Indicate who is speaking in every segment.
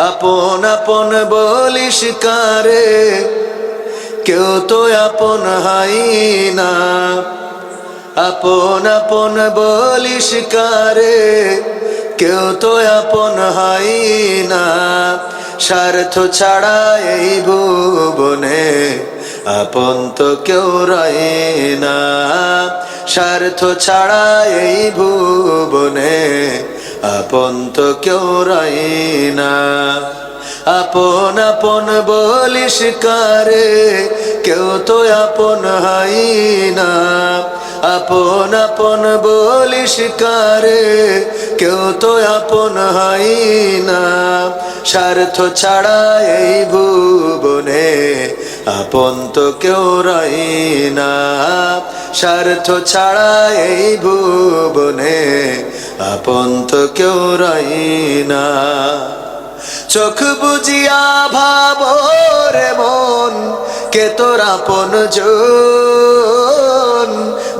Speaker 1: আপন আপন বলিস কারে, কেউ তো আপন হয় না। আপন আপন বলিস কারে, কেউ তো আপন হয় না। স্বার্থ ছাড়া এই ভুবনে আপন তো কেউ রয় না। স্বার্থ ছাড়া এই ভুবনে আপন তো কেউ রয় না। আপন আপন বলিস কারে, কেউ তো আপন হয় না। আপন আপন বলিস কারে, কেউ তো আপন হয় না। স্বার্থ ছাড়া এই ভুবনে আপন তো কেউ রয় না। স্বার্থ ছাড়া এই ভুবনে আপন তো কেউ রয় না। চোখ বুজিয়া ভাবো রে মন, কে তোর আপনজন।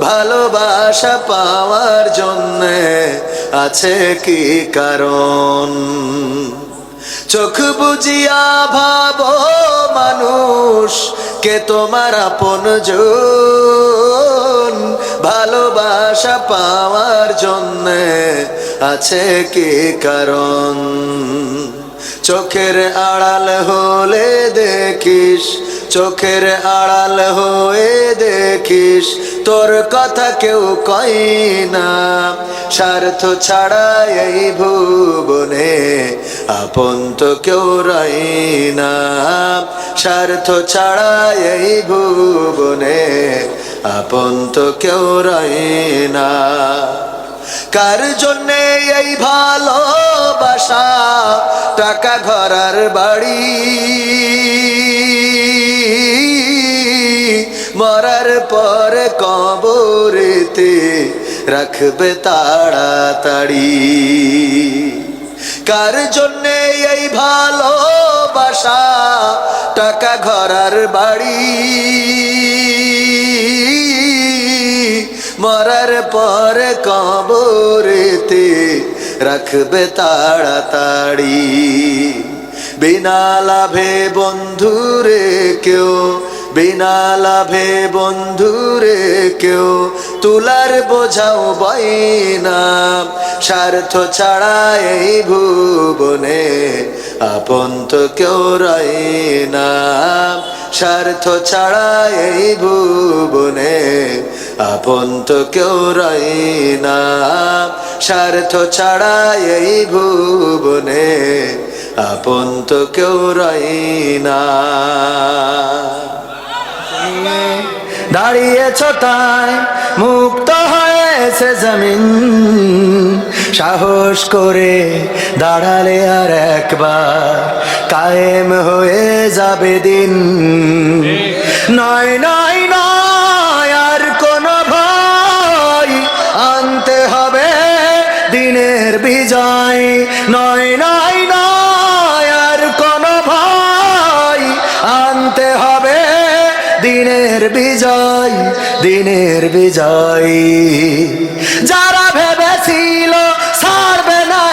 Speaker 1: ভালোবাসা পাওয়ার জন্যে আছে কি কারণ? চোখ বুজিয়া ভাবো মানুষ, কে তোমার আপনজন। ভালোবাসা পাওয়ার জন্যে আছে কি কারণ? চোখের আড়াল হলে দেখিস, চোখের আড়াল হয়ে দেখিস, তোর কথা কেউ কয় না। স্বার্থ ছাড়া এই ভুবনে আপন তো কেউ রয় না। স্বার্থ ছাড়া এই ভুবনে আপন তো কেউ রয় না। কার জন্যে এই ভালোবাসা, টাকা ঘর আর বাড়ি, মরার পর কবরেতে রাখবে তাড়াতাড়ি। কার জন্যে এই ভালোবাসা, টাকা ঘর আর বাড়ি, মরার পর কবরেতে রাখবে তাড়াতাড়ি। বিনা লাভে বন্ধুরে কেউ, বিনা লাভে বন্ধুরে কেউ তুলার বোঝাও বয় না। স্বার্থ ছাড়া এই ভুবনে আপন তো কেউ রয় না। স্বার্থ ছাড়া এই ভুবনে আপন তো কেউ রয় না। স্বার্থ ছাড়া এই ভুবনে আপন তো কেউ রয় না। দাঁড়িয়েছ তাই মুক্ত হয়েছে জমিন, সাহস করে দাঁড়ালে আর একবার কায়েম হয়ে যাবে দিন। নয় নয় নয় আর কোনো ভয়, আনতে হবে দিনের বিজয়। নয় নয় নয় আর কোনো ভয়, আনতে হবে দিনের বিজয়, দিনের বিজয়। যারা ভেবেছিল ছাড়বে না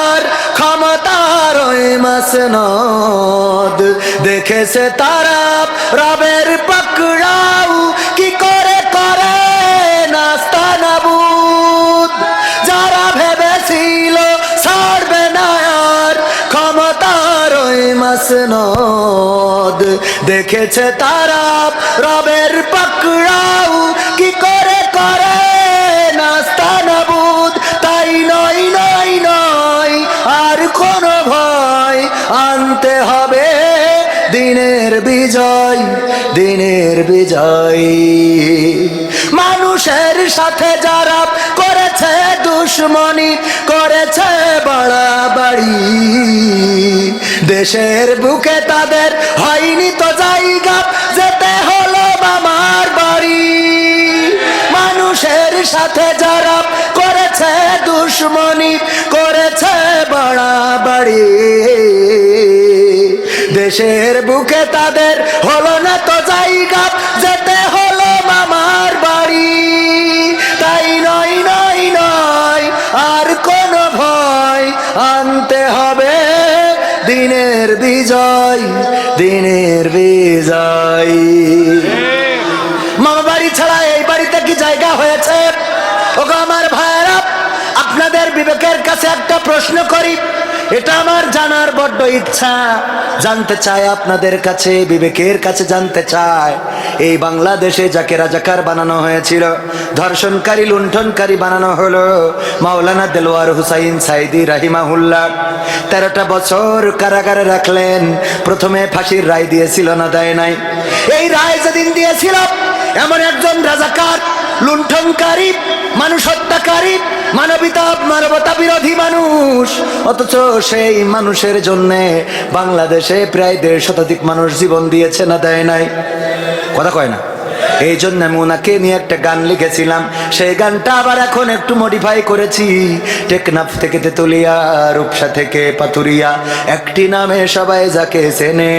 Speaker 1: আর ক্ষমতার ওই মাসনদ, দেখেছে তারা রবের পাকড়াও কি করে করে নাস্তানাবুদ। যারা ভেবেছিল ছাড়বে না আর ক্ষমতার ওই মাসনদ, দেখেছে তারা রবের পাকড়াও কি করে করে নাস্তানাবুদ। তাই নয় নয় নয় আর কোনো ভয়, আনতে হবে দিনের বিজয়, দিনের বিজয়। মানুষের সাথে যারা করেছে দুশ্মনী, করেছে বাড়াবাড়ি, দেশের বুকে তাদের হয়নি তো জায়গা, যেতে হলো মামার বাড়ি। মানুষের সাথে যারা করেছে দুশ্মনী, করেছে বাড়াবাড়ি, দেশের বুকে তাদের হলো না তো জায়গা, যেতে হলো মামার বাড়ি। তাই নয় নয় নয় আর কোনো ভয়, আনতে হবে দিনের বিজয়, দিনের বিজয়। মামা বাড়ি ছাড়া এই বাড়িতে কি জায়গা হয়েছে? ওগো আমার ভাইরা, আপনাদের বিবেকের কাছে একটা প্রশ্ন করি, এটা আমার জানার বড্ড ইচ্ছা। জানতে চাই আপনাদের কাছে, বিবেকের কাছে জানতে চাই, এই বাংলাদেশে যাকে রাজাকার বানানো হয়েছিল, ধর্ষণকারী লুণ্ঠনকারী বানানো হলো মাওলানা দেলোয়ার হুসাইন সাইদি রাহিমাহুল্লাহ, 13টা বছর কারাগারে রাখলেন। প্রথমে ফাঁসির রায় দিয়েছিল না, দেয় নাই? এই রায় যেদিন দিয়েছিল, এমন একজন রাজাকার, লুণ্ঠনকারী, মানুষ হত্যাকারী, মানবতা বিরোধী মানুষ, অথচ সেই মানুষের জন্য বাংলাদেশে প্রায় 1.5 শতাধিক মানুষ জীবন দিয়েছে না, দেয় নাই? কথা কয় না। এই জন্য আমি ওনাকে নিয়ে একটা গান লিখেছিলাম, সেই গানটা আবার এখন একটু মডিফাই করেছি। টেকনাফ থেকে তেতুলিয়া, রূপসা থেকে পাতুরিয়া, একটি নামে সবাই যাকে চেনে,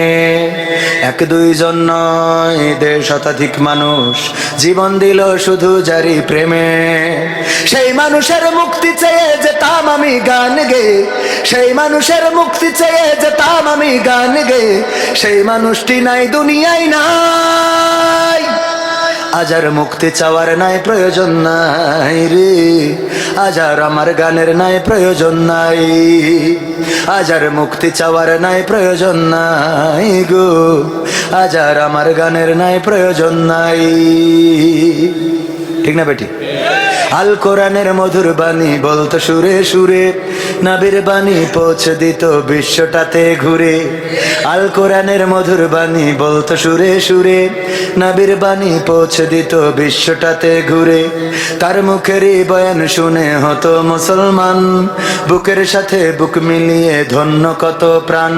Speaker 1: 1-2 জন নয় 1.5 শতাধিক মানুষ জীবন দিল শুধু জারি প্রেমে। সেই মানুষের মুক্তি চেয়ে যেতাম আমি গান গে, সেই মানুষের মুক্তি চেয়ে যেতাম আমি গান গে, সেই মানুষটি নাই দুনিয়ায় নাই। আজ আর মুক্তি চাওয়ার নাই প্রয়োজন নাই রে, আজ আর আমার গানের নাই প্রয়োজন নাই, আজ আর মুক্তি চাওয়ার নাই প্রয়োজন নাই গো, আজ আর আমার গানের নাই প্রয়োজন নাই। ঠিক না বেটি? আল কোরআনের মধুর বাণী বলতো সুরে সুরে, নবীর বাণী পৌঁছে দিত বিশ্বটাতে ঘুরে। আল কোরআনের মধুর বাণী বলতো সুরে সুরে, নবীর বাণী পৌঁছে দিত বিশ্বটাতে ঘুরে। তার মুখেরই বয়ান শুনে হতো মুসলমান, বুকের সাথে বুক মিলিয়ে ধন্য কত প্রাণ।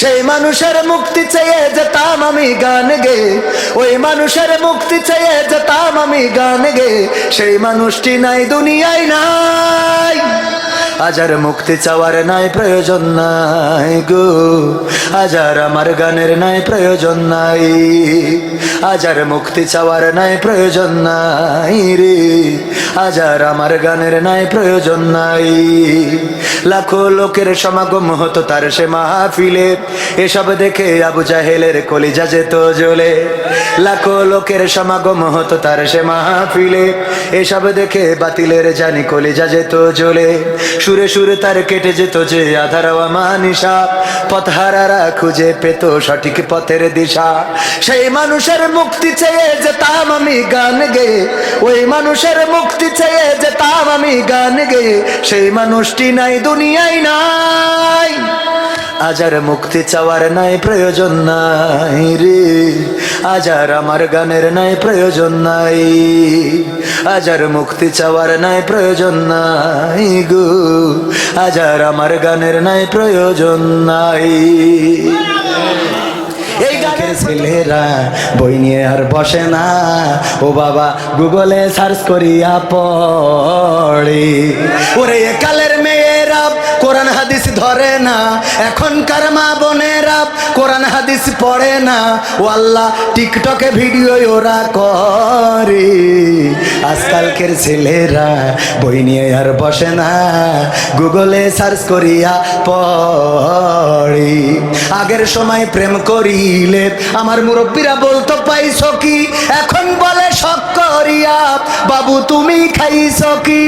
Speaker 1: সেই মানুষের মুক্তি চেয়ে যেতাম আমি গান গে, ওই মানুষের মুক্তি চেয়ে যেতাম আমি গান গে, সেই মানুষটি নাই দুনিয়ায় নাই। আজ আর মুক্তি চাওয়ার নাই প্রয়োজন নাই গো, আজ আর আমার গানের নাই প্রয়োজন নাই, আজ আর মুক্তি চাওয়ার নাই প্রয়োজন নাই রে, আজ আর আমার গানের নাই প্রয়োজন নাই। লাখো লোকের সমাগম হতো তার সে মাহফিলে, এসব দেখে আবু জাহেলের কলিজা যেত জ্বলে। লাখো লোকের সমাগম হতো তার সে মাহফিলে, এসব দেখে বাতিলের জানি কলিজা যেত জ্বলে। সুরে সুরে তার কেটে যেত যে আধার আমানিশা, পথহারারা খুঁজে পেত সঠিক পথের দিশা। সেই মানুষের মুক্তি চেয়ে যেতাম আমি গান গে, ওই মানুষের মুক্তি চেয়ে যেতাম আমি গান গে, সেই মানুষটি নাই দুনিয়ায় নাই। আজ আর মুক্তি চাওয়ার নাই প্রয়োজন নাই রে, আজ আর আমার গানের নাই প্রয়োজন নাই, আজ আর মুক্তি চাওয়ার নাই প্রয়োজন নাই গো, আজ আর আমার গানের নাই প্রয়োজন নাই। এই গানের ছেলেরা বই নিয়ে আর বসে না, ও বাবা গুগলে সার্চ করিয়া পড়ে। ওরে কালের মেয়েরা কোরআন হাদিস ধরে না, এখনকার মা বোনেরা কোরআন হাদিস পড়ে না, ও আল্লাহ টিকটকে ভিডিও ওরা করে। আজকালকের ছেলেরা বই নিয়ে আর বসে না, গুগলে সার্চ করিয়া পড়ে। আগের সময় প্রেম করিলে আমার মুরব্বীরা বলতো পাইছো কি, এখন বলে শখ করিয়া বাবু তুমি খাইছো কি।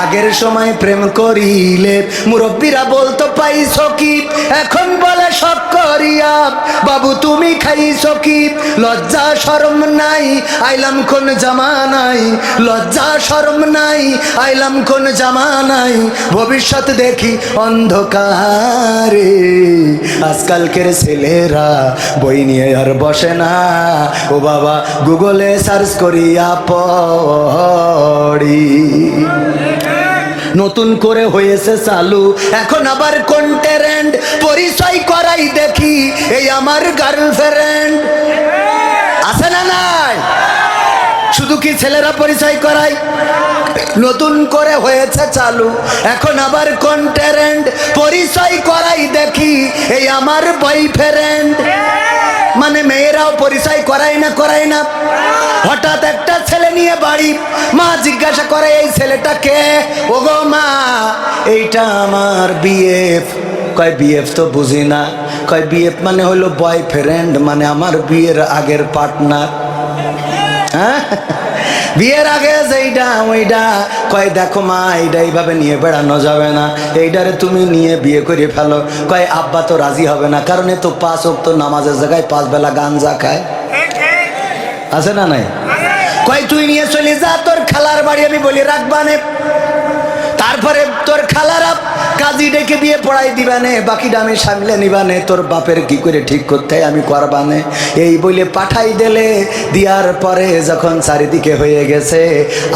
Speaker 1: আগের সময় প্রেম করিলে মুরব্বীরা বলতো পাইছো কি, এখন বলে শখ করিয়া বাবু তুমি খাইছো কি। লজ্জা শরম নাই আইলাম কোন জামানাই, লজ্জা শরম নাই আইলাম কোন জামানাই, ভবিষ্যৎ দেখি অন্ধকারে। আজকালকের ছেলেরা বই নিয়ে আর বসে না, ও বাবা গুগলে সার্চ করিয়া পড়ি। নতুন করে হয়েছে চালু এখন আবার কোন ট্রেন্ড, পরিচয় করাই দেখি এই আমার গার্লফ্রেন্ড। আছে না নাই? শুধু কি ছেলেরা পরিচয় করায়? নতুন করে হয়েছে চালু এখন আবার কোন ট্রেন্ড, পরিচয় করাই দেখি এই আমার বয়ফ্রেন্ড। মানে মেয়েরাও পরিচয় করায় না, করায় না। হঠাৎ একটা ছেলে নিয়ে বাড়ি, মা জিজ্ঞাসা করে এই ছেলেটা কে? ওগো মা এইটা আমার বিএফ। কয় বিএফ তো বুঝি না। কয় বিএফ মানে হলো বয়ফ্রেন্ড, মানে আমার বিয়ের আগের পার্টনার। হ্যাঁ, বিয়ের আগে যেইটা ওইটা। কয় দেখো মা, এইটা এইভাবে নিয়ে বেড়ানো যাবে না, এইটারে তুমি নিয়ে বিয়ে করে ফেলো। কয় আব্বা তো রাজি হবে না, কারণ এ তো 5 ওয়াক্ত নামাজের জায়গায় 5 বেলা গাঞ্জা খায়। আছে না নাই? কয় তুই নিয়ে চলে যা তোর খালার বাড়ি, আমি বলি রাখবানে। তারপরে তোর খালারা কাজী ডেকে বিয়ে পড়াই দিবানে, বাকিটা আমি সামলে নিবানে, তোর বাপের কি করে ঠিক করতে আমি করবানে। এই বলে পাঠাই দিলে। দিয়ার পরে যখন চারিদিকে হয়ে গেছে,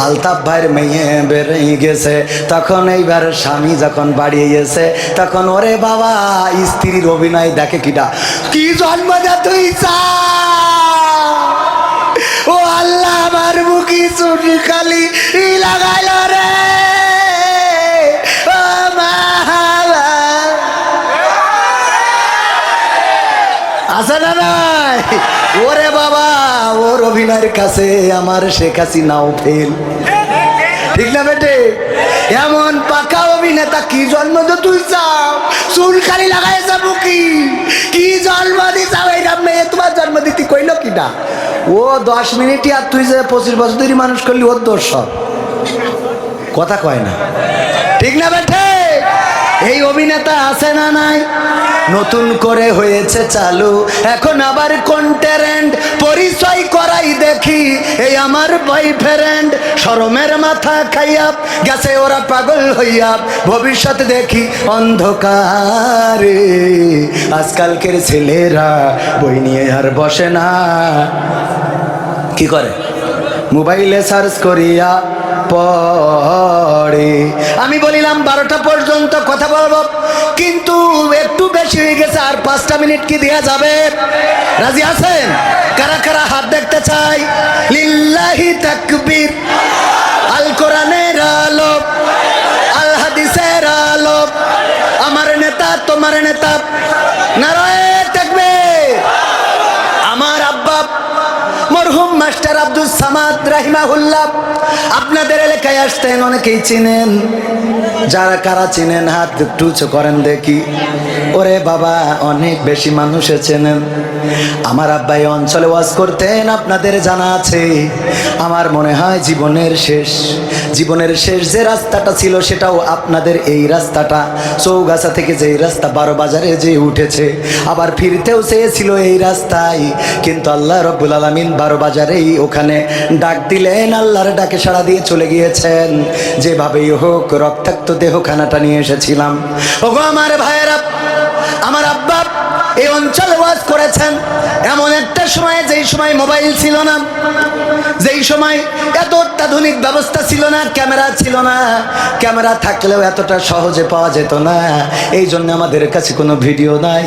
Speaker 1: আলতাফ ভাইয়ের মেয়ে বেরিয়ে গেছে, তখন এইবার স্বামী যখন বাড়িয়ে গেছে, তখন ওরে বাবা স্ত্রীর অভিনয় দেখে কিটা, কি জন্ম দে তুই চা। ও আল্লাহ, আমার মুখি চুটি খালি লাগাইল রে। আছে না নাই? ওরে বাবা, ওর অভিনয়ের কাছে আমার শেখ হাসিনাও ফেল। ঠিক না বেটে? এমন পাকা অভিনেতা কি জন্ম তো তুই চাও, চুল খালি লাগাই যাবো কি জন্ম দিছাও। এইটা মেয়ে তোমার জন্ম দিতে কইল কিনা? ও 10 মিনিটই, আর তুই যে 25 বছর ধরে মানুষ করলি, ওর দোষ সব। কথা কয় না, ঠিক না বেটে? এই অভিনেতা আছে না নাই? নতুন করে হয়েছে চালু, এখন আবার কন্টেন্ট পরিচয় করাই দেখি, এই আমার বয়ফ্রেন্ড। শরমের মাথা খাইয়া গেছে ওরা পাগল হইয়া, ভবিষ্যৎ দেখি অন্ধকারে। আজকালকের ছেলেরা বই নিয়ে আর বসে না, কি করে? মোবাইলে সার্চ করিয়া পড়ে। আমি বলিলাম 12টা পর্যন্ত কথা বলবো, কিন্তু একটু বেশি হয়ে গেছে, আর 5টা মিনিট কি দেয়া যাবে? রাজি আছেন? কারা কারা হাত দেখতে চাই? লিল্লাহি তাকবীর। আল কোরআনের আলো, আল হাদিসের আলো, আমার নেতা তোমার নেতা, নারায়ে তাকবীর। আমার আব্বা মরহুম মাস্টার আব্দুল সামাদ রাহিমাহুল্লাহ আপনাদের এলাকায় আসতেন, অনেকেই চিনেন। যারা কারা চিনেন হাত একটু উঁচু করেন দেখি। ওরে বাবা, অনেক বেশি মানুষে চেনেন। আমার আব্বাই অঞ্চলে ওয়াজ করতেন, আপনাদের জানা আছে। আমার মনে হয় জীবনের শেষ যে রাস্তাটা ছিল, সেটাও আপনাদের এই রাস্তাটা। চৌগাছা থেকে যে রাস্তা 12 বাজারে যে উঠেছে, আবার ফিরতেও চেয়েছিল এই রাস্তায়, কিন্তু আল্লাহ রব্বুল আলামিন 12 বাজারেই ওখানে ডাক দিলেন, আল্লাহর ডাকে সাড়া দিয়ে চলে গিয়েছেন। যেভাবেই হোক রক্তাক্ত দেহখানাটা নিয়ে এসেছিলাম। ওগো আমার ভাইয়েরা, আমার আব্বা এই অঞ্চলে ওয়াজ করেছেন এমন একটা সময়, যেই সময় মোবাইল ছিল না, যেই সময় এত অত্যাধুনিক ব্যবস্থা ছিল না, ক্যামেরা ছিল না। ক্যামেরা থাকলেও এতটা সহজে পাওয়া যেত না। এই জন্য আমাদের কাছে কোনো ভিডিও নাই,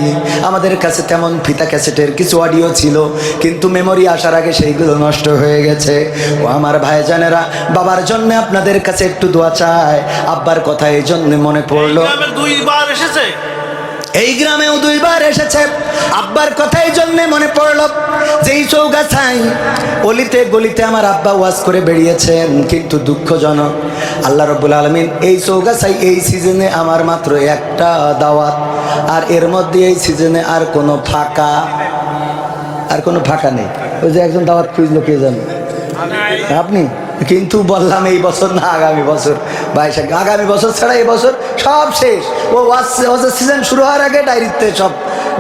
Speaker 1: আমাদের কাছে তেমন ফিতা ক্যাসেটের কিছু অডিও ছিল, কিন্তু মেমোরি আসার আগে সেইগুলো নষ্ট হয়ে গেছে। ও আমার ভাইজানেরা, বাবার জন্য আপনাদের কাছে একটু দোয়া চাই। আব্বার কথা এই জন্য মনে পড়লো।
Speaker 2: 2বার এসেছে,
Speaker 1: এই গ্রামেও 2বার এসেছে। আব্বার কথা এই জন্যে মনে পড়ল, যেই চৌগাছায় অলিতে গলিতে আমার আব্বা ওয়াজ করে বেরিয়েছেন, কিন্তু দুঃখজনক আল্লাহ রাব্বুল আলামিন এই চৌগাছায় এই সিজনে আমার মাত্র একটা দাওয়াত, আর এর মধ্যে এই সিজনে আর কোনো ফাঁকা নেই। ওই যে একজন দাওয়াত খুঁজলো, কে জানে? আপনি? কিন্তু বললাম এই বছর না, আগামী বছর। ভাই সাহেব, আগামী বছর ছাড়া এই বছর সব শেষ। ও ওয়াজের সিজন শুরু হওয়ার আগে ডায়েরিতে সব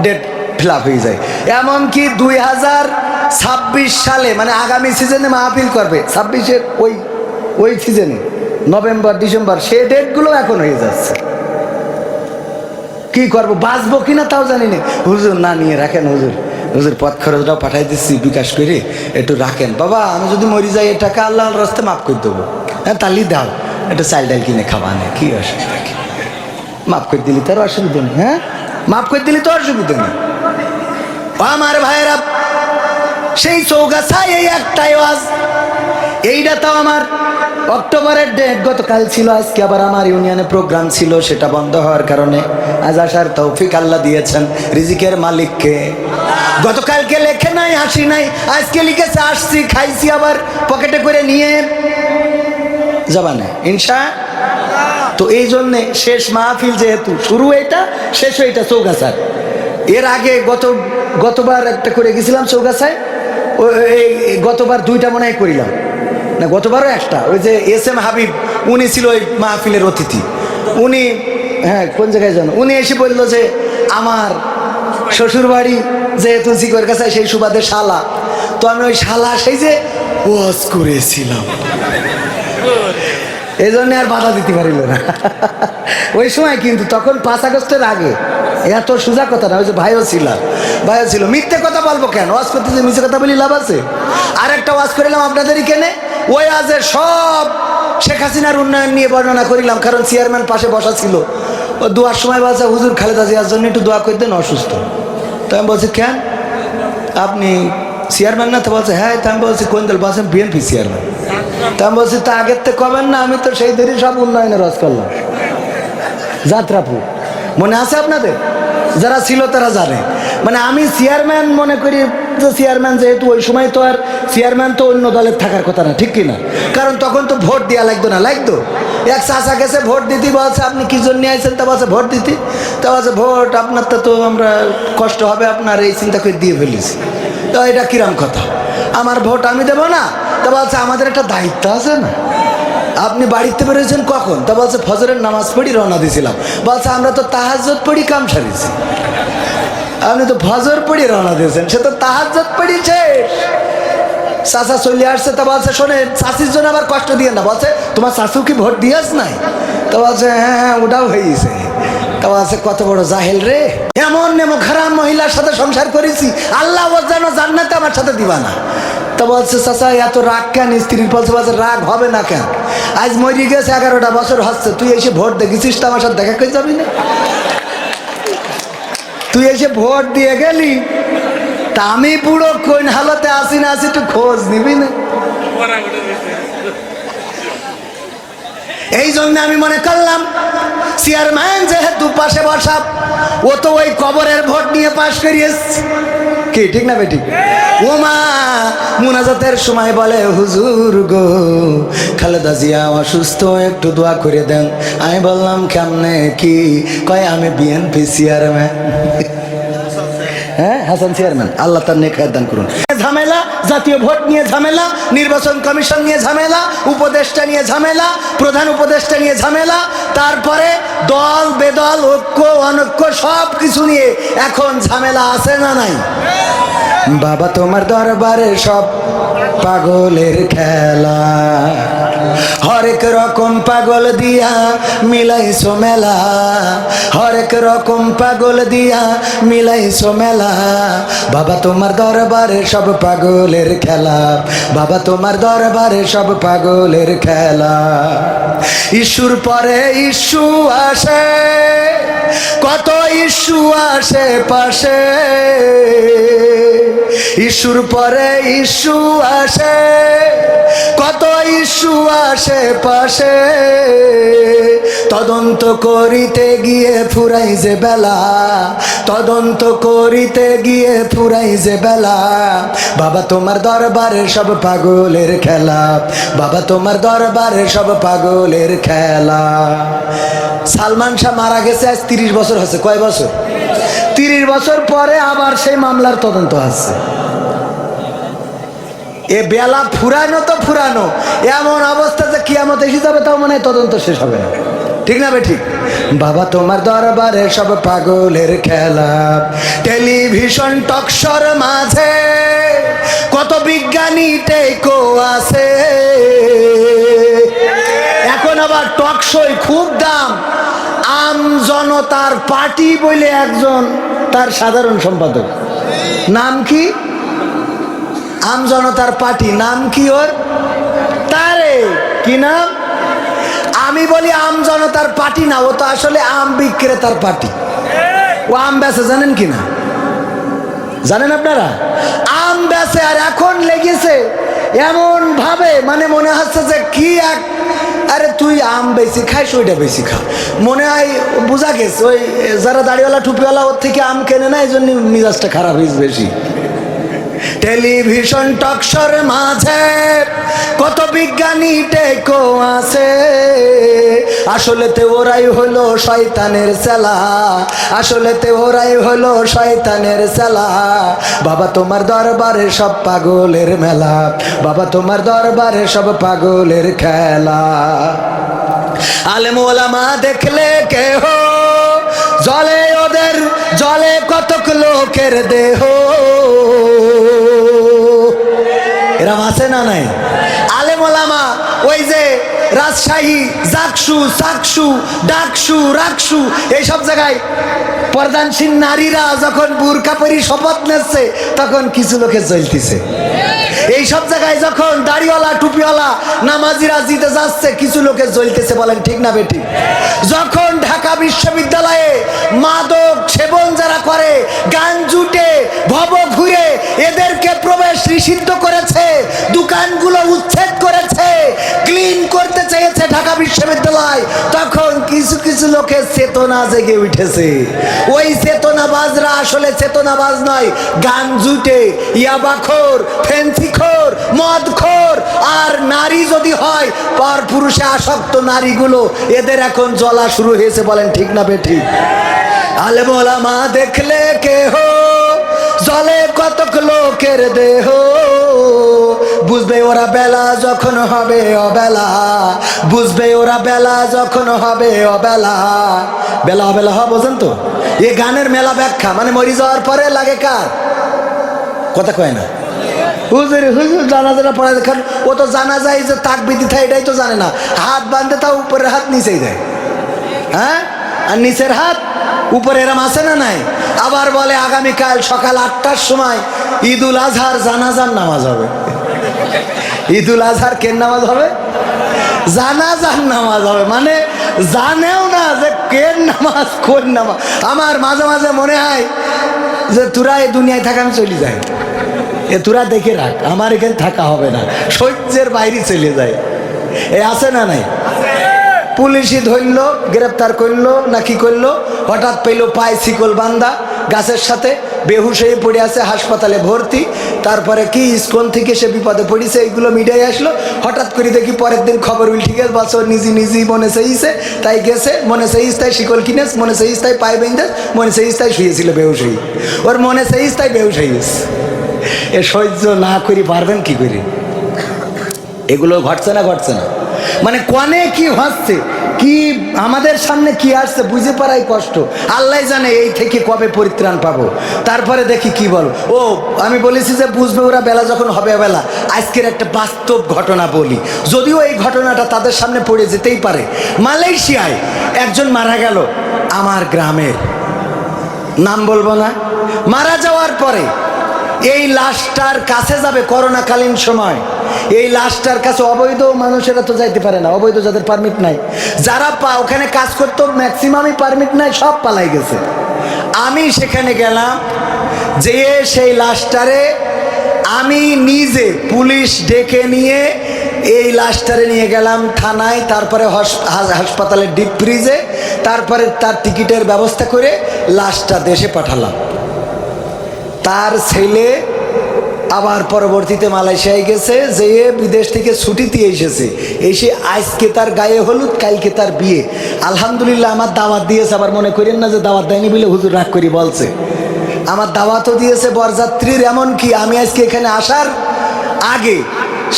Speaker 1: ডেট ফিল আপ হয়ে যায়। এমনকি 2026 সালে, মানে আগামী সিজনে মাহফিল করবে 26-এর ওই সিজনে, নভেম্বর ডিসেম্বর, সে ডেটগুলো এখন হয়ে যাচ্ছে। কি করবো, বাঁচবো কিনা তাও জানি না। হুজুর না নিয়ে রাখেন, হুজুর পথ খরচটাও পাঠাই দিচ্ছি বিকাশ করে, একটু রাখেন বাবা, আমি যদি মরি যাই এ টাকা আল্লাহর রাস্তায় মাফ করে দেবো। হ্যাঁ তাহলে দাও, একটু চাল ডাল কিনে খাওয়া নেই, কি অসুবিধা? মাফ করে দিলি তার অসুবিধা নেই। হ্যাঁ, মাফ করে দিলি তো অসুবিধা নেই। আমার ভাইয়েরা, সেই চৌগাছায় এই একটাই ওয়াজ। এইটা তো আমার অক্টোবরের ডেট, গতকাল ছিল। আজকে আবার আমার ইউনিয়নে প্রোগ্রাম ছিল, সেটা বন্ধ হওয়ার কারণে আজ আসার তৌফিক আল্লাহ দিয়েছেন। রিজিকের মালিককে। গতকালকে লেখে নাই, আসি নাই, আজকে লিখেছে আসছি, খাইছি, আবার পকেটে করে নিয়ে যাবা না ইনশা। তো এই জন্যে শেষ মাহফিল যেহেতু, শুরু এটা শেষ এটা চৌগাছার। এর আগে গতবার একটা করে গেছিলাম চৌগাছায়, গতবার 2টা মনে হয় করিলাম না, গতবারও একটা। ওই যে SM হাবিব উনি ছিল ওই মাহফিলের অতিথি। উনি হ্যাঁ কোন জায়গায় জানো, উনি এসে বললো যে আমার শ্বশুর বাড়ি যেহেতু জিগর কাছে সেই সুবাদে শালা, তো আমি ওই শালা সেই যে ওয়াজ করেছিলাম, এই জন্য আর বাধা দিতে পারিল না ওই সময়। কিন্তু তখন 5 আগস্টের আগে, এত সোজা কথা না। ওই যে ভাইও ছিল, মিথ্যে কথা বলবো কেন? ওয়াজ করতে যে মিথ্যে কথা বলি লাভ আছে? আর একটা ওয়াজ করিলাম আপনাদের এখানে, ওই আজের সব শেখ হাসিনার উন্নয়ন নিয়ে বর্ণনা করিলাম, কারণ চেয়ারম্যান পাশে বসা ছিল। ও দোয়ার সময় বলছে হুজুর খালেদা জিয়ার জন্য একটু দোয়া করে দেন, অসুস্থ। তো আমি বলছি কেন, আপনি চেয়ারম্যান না? তো বলছে হ্যাঁ। তো আমি বলছি কোন দল? বলছেন বিএনপি চেয়ারম্যান। তা আমি বলছি তা আগের থেকে কবেন না, আমি তো সেই ধরে সব উন্নয়নের রস করলাম। যাত্রাপুর মনে আছে আপনাদের? যারা ছিল তারা জানে। মানে আমি চেয়ারম্যান মনে করি যে চেয়ারম্যান যেহেতু, ওই সময় তো আর চেয়ারম্যান তো অন্য দলের থাকার কথা না, ঠিক কিনা? কারণ তখন তো ভোট দেওয়া লাগতো না, লাগতো। এক চাচা গেছে ভোট দিতে, বলছে আপনি কি জন্য আইছেন? তা বলছে ভোট দিতে। তা বলছে ভোট আপনার তো আমরা কষ্ট হবে আপনার, এই চিন্তা করে দিয়ে ফেলেছি। তো এটা কিরাম কথা, আমার ভোট আমি দেবো না? তা বলছে আমাদের একটা দায়িত্ব আছে না। আপনি বাড়িতে বেরোয়েছেন কখন? তা বলছে ফজরের নামাজ পড়ি রওনা দিয়েছিলাম। বলছে আমরা তো তাহাজ্জুদ পড়ি কাম সারিছি। আপনি তো ফজর পড়ি রওনা দিয়েছেন, সে তো তাহাজ্জুদ পড়ি শেষ। চাচা চলে আসছে। তা বলছে শোনেন, চাচির জন্য আবার কষ্ট দিয়ে না। বলছে তোমার চাচু কি ভোট দিয়েছ নাই? তা বলছে হ্যাঁ ওটাও হয়েছে। তা বলছে কত বড় জাহেল রে, এমন নেমো খারাপ মহিলার সাথে সংসার করেছি, আল্লাহ যেন জান্নাতে আমার সাথে দিবা না। তা বলছে চাচা এত রাগ কেন স্ত্রীর? বলছে রাগ হবে না কেন, আজ মরি গেছে 11টা বছর হচ্ছে, তুই এসে ভোট দেখেছিস তো আমার সাথে দেখা করে যাবি না? তুই এসে ভোট দিয়ে গেলি, তা আমি বুড়ো কোন হালতে আসি না আসি একটু খোঁজ নিবি না? এই জন্য আমি মনে করলাম চেয়ারম্যান যেহেতু পাশে বসা, ও তো ওই কবরের ভোট নিয়ে পাশ করিয়েছে, কি ঠিক না বেটি? ও মা মুনাজাতের সময় বলে হুজুর গো খালেদা জিয়া অসুস্থ, একটু দোয়া করে দেন। আমি বললাম কেমনে কি? কয় আমি বিএনপি চেয়ারম্যান। হ্যাঁ হাসান চেয়ারম্যান, আল্লাহ তার নেক হায়াত দান করুন। ঝামেলা, জাতীয় ভোট নিয়ে ঝামেলা, নির্বাচন কমিশন নিয়ে ঝামেলা, উপদেষ্টা নিয়ে ঝামেলা, প্রধান উপদেষ্টা নিয়ে ঝামেলা, তারপরে দল বেদল, ঐক্য অনৈক্য সব কিছু নিয়ে এখন ঝামেলা আছে না নাই? বাবা তোমার দরবারে সব পাগলের খেলা, হরেক রকম পাগল দিয়া মিলাইছো মেলা, হরেক রকম পাগল দিয়া মিলাইছো মেলা। বাবা তোমার দরবারে সব পাগলের খেলা, বাবা তোমার দরবারে সব পাগলের খেলা। ইস্যুর পরে ইস্যু আসে, কত ইস্যু আসে পাশে, ইস্যুর পরে ইস্যু আসে, কত ইস্যু আসে পাশে। তদন্ত করিতে গিয়ে ফুরাই যে বেলা, তদন্ত করিতে গিয়ে ফুরাই যে বেলা। বাবা তোমার দরবারে সব পাগলের খেলা, বাবা তোমার দরবারে সব পাগলের খেলা। সালমান শাহ মারা গেছে আজ 30 বছর হচ্ছে। কয় বছর? 30 বছর পরে আবার সেই মামলার তদন্ত আছে। এ বেলা ফুরানো তো ফুরানো, এমন অবস্থা যে কিয়ামত এসে যাবে তাও মনে হয় তদন্ত শেষ হবে না, ঠিক না বে ঠিক? বাবা তোমার দরবারে সব পাগলের খেলা। টেলিভিশন টকশোর মাঝে কত বিজ্ঞানী টেকো আছে, এখন আবার টকশোয় খুব দাম। আম জনতার পার্টি বলে একজন তার সাধারণ সম্পাদক, নাম কি? আম জনতার পার্টি, নাম কি ওর? তারে কি নাম? আমি বলি আম জনতার পার্টি না, ও তো আসলে আম বিক্রেতার পার্টি। ও আম বেচে, জানেন কি না? জানেন আপনারা? আম বেচে, আর এখন লেগেছে এমন ভাবে, মানে মনে হচ্ছে যে কি এক, আরে তুই আম বেশি খাইস ওইটা বেশি খা, মনে হয় বোঝা গেছে। ওই যারা দাড়িওয়ালা টুপিওয়ালা ওর থেকে আম কেনে না, এই জন্য মিজাজটা খারাপ হয়েছে বেশি। টেলিভিশন টকশোর মাঝে কত বিজ্ঞানী টেকো আছে, আসলেতে ওরাই হলো শয়তানের চেলা, আসলেতে ওরাই হলো শয়তানের চেলা। বাবা তোমার দরবারে সব পাগলের মেলা, বাবা তোমার দরবারে সব পাগলের খেলা। আলেম ওলামা দেখলে কেহ জলে ওদের, জলে কতক লোকের দেহ। এরম আছে না নাই? আলেম ওলামা ওই যে রাজশাহী, জাকসু, চাকসু, ডাকসু, রাকসু এইসব জায়গায় প্রধানশীল নারীরা যখন বুরকা পরি শপথ নিচ্ছে তখন কিছু লোকে জ্বলতেছে। এই সব জায়গায় যখন দাড়িওয়ালা টুপিওয়ালা নামাজিরা জিতে যাচ্ছে কিছু লোকে জ্বলতেছে। বলেন ঠিক না বেঠিক? যখন ঢাকা বিশ্ববিদ্যালয়ে মাদক সেবন যারা করে, গান জুটে, ভব ঘুরে এদেরকে প্রবেশ নিষিদ্ধ করেছে, দোকানগুলো উচ্ছেদ করেছে, ক্লিন করতে চেয়েছে ঢাকা বিশ্ববিদ্যালয়, তখন কিছু কিছু লোকের চেতনা জেগে উঠেছে। ওই চেতনাবাজরা আসলে চেতনাবাজ নয়, গান জুটে, ইয়াবাখোর, ফেন্সিখোর, মদখোর আর নারী যদি হয় পর পুরুষে আসক্ত নারীগুলো, এদের এখন জ্বলা শুরু হয়েছে। বলেন ঠিক না বেঠিক? আলেম ওলামা দেখলে কেহ জলে কতক লোকের দেহ, বুঝবে ওরা বেলা যখন হবে অবেলা, বুঝবে ওরা বেলা যখন হবে অবেলা। বেলা অবেলা হওয়া বোঝেন তো? এ গানের মেলা ব্যাখ্যা মানে মরি যাওয়ার পরে লাগে কার কথা কয় না। হুজুর হুজুর জানাজাটা পড়ায় দেখান, ও তো জানা যায় যে তাক বিধি থাকে এটাই তো জানে না। হাত বাঁধে তাও উপরের হাত নিচেই দেয়, হ্যাঁ, আর নিচের হাত উপরে। এরম আছে না নাই? আবার বলে আগামীকাল সকাল 8টার সময় ঈদুল আজহার জানাজার নামাজ হবে। ঈদুল আজহার কেন নামাজ হবে? জানাজার নামাজ হবে, মানে জানেও না যে কেন নামাজ কোন নামাজ। আমার মাঝে মাঝে মনে হয় যে তোরা এই দুনিয়ায় থাকা আমি চলে যাই, এ তোরা দেখে রাখ, আমার এখানে থাকা হবে না, সহ্যের বাইরে চলে যায়। এ আছে না নাই? পুলিশই ধরলো, গ্রেপ্তার করলো না কি করলো, হঠাৎ পেলো পায়ে শিকল বান্ধা গাছের সাথে, বেহুশ হয়ে পড়ে আছে, হাসপাতালে ভর্তি। তারপরে কি ইস্কন থেকে সে বিপদে পড়েছে, এইগুলো মিডিয়ায় আসলো। হঠাৎ করে দেখি পরের দিন খবর উল্টে গেছে, বাস ওর নিজেই মনে চাইছে তাই গেছে, মনে চাইছে তাই শিকল কিনেছে, মনে চাইছে তাই পায়ে বেঁধে, মনে চাইছে তাই শুয়েছিল বেহুশ হয়ে, ওর মনে চাইছে তাই বেহুশ হয়ে গেছে। এ সহ্য না করি পারবেন কি করে? এগুলো ঘটছে না ঘটছে না মানে কনে কি হচ্ছে, কি আমাদের সামনে কি আসছে বুঝে পারাই কষ্ট। আল্লাহ জানে এই থেকে কবে পরিত্রাণ পাবো। তারপরে দেখি কি বলো। ও আমি বলেছি যে বুঝবে ওরা বেলা যখন হবে বেলা। আজকের একটা বাস্তব ঘটনা বলি, যদিও এই ঘটনাটা তাদের সামনে পড়ে যেতেই পারে। মালয়েশিয়ায় একজন মারা গেল আমার গ্রামের, নাম বলবো না। মারা যাওয়ার পরে এই লাশটার কাছে যাবে করোনাকালীন সময়, এই লাশটার কাছে অবৈধ মানুষেরা তো যাইতে পারে না, অবৈধ যাদের পারমিট নাই, যারা ওখানে কাজ করতো ম্যাক্সিমামই পারমিট নাই, সব পালাই গেছে। আমি সেখানে গেলাম, যেয়ে সেই লাশটারে আমি নিজে পুলিশ ডেকে নিয়ে এই লাশটারে নিয়ে গেলাম থানায়, তারপরে হাসপাতালের ডিপ ফ্রিজে, তারপরে তার টিকিটের ব্যবস্থা করে লাশটা দেশে পাঠালাম। তার ছেলে আবার পরবর্তীতে মালয়েশিয়ায় গেছে, যেয়ে বিদেশ থেকে ছুটিতে এসেছে, এসে আজকে তার গায়ে হলুদ, কালকে তার বিয়ে। আলহামদুলিল্লাহ আমার দাওয়াত দিয়েছে, আবার মনে করেন না যে দাওয়াত দেয়নি বলে হুজুর রাগ করি বলছে। আমার দাওয়াতও দিয়েছে বরযাত্রীর, এমনকি আমি আজকে এখানে আসার আগে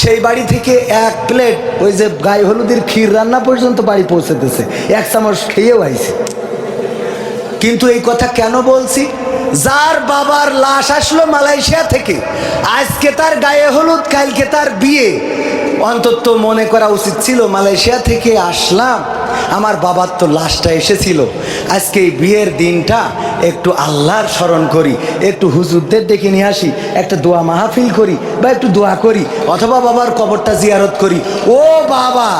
Speaker 1: সেই বাড়ি থেকে 1 প্লেট ওই যে গায়ে হলুদের ক্ষীর রান্না পর্যন্ত বাড়ি পৌঁছেতেছে, 1 চামচ খেয়েও আইছে। কিন্তু এই কথা কেন বলছি? যার বাবার লাশ আসলো মালয়েশিয়া থেকে, আজকে তার গায়ে হলুদ, কালকে তার বিয়ে, অন্তত মনে করা উচিত ছিল মালয়েশিয়া থেকে আসলাম, আমার বাবার তো লাশটা এসেছিল, আজকে এই বিয়ের দিনটা একটু আল্লাহর স্মরণ করি, একটু হুজুরদের ডেকে নিয়ে আসি, একটা দোয়া মাহফিল করি বা একটু দোয়া করি, অথবা বাবার কবরটা জিয়ারত করি। ও বাবা,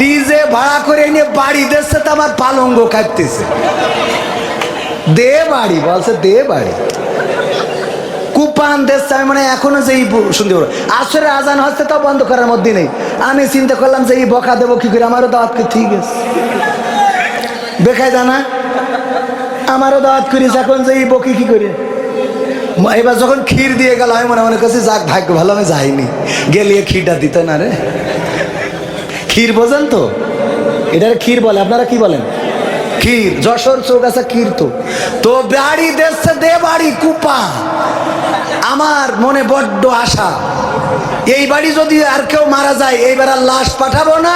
Speaker 1: ডিজে ভাড়া করে নিয়ে বাড়ি দিচ্ছে, তো আমার পালঙ্গ কাটতেছে। দে বাড়ি বলছে, দে বাড়ি কুপান দেশ। আমি মানে এখনো যে শুনতে পারো, আসরে আজান হচ্ছে তাও বন্ধ করার মধ্যে নেই। আমি চিন্তা করলাম যে এই বকা দেবো কি করে, আমারও দাওয়াত করে, ঠিক আছে বেকায় জানা আমারও দাওয়াত করিস, এখন যে এই বকি কি করে
Speaker 2: এবার যখন ক্ষীর দিয়ে গেল আমি মনে মনে করছি যাক ভাগ্য ভালো আমি যাইনি, গেলিয়ে ক্ষীরটা দিত না রে। ক্ষীর বোঝেন তো, এটার ক্ষীর বলে, আপনারা কি বলেন? ক্ষীর। যশোর চৌগাছা ক্ষীর। তো বাড়ি দেশে দে বাড়ি কুপা। আমার মনে বড্ড আশা, এই বাড়ি যদি আর কেউ মারা যায় এইবার আর লাশ পাঠাবো না,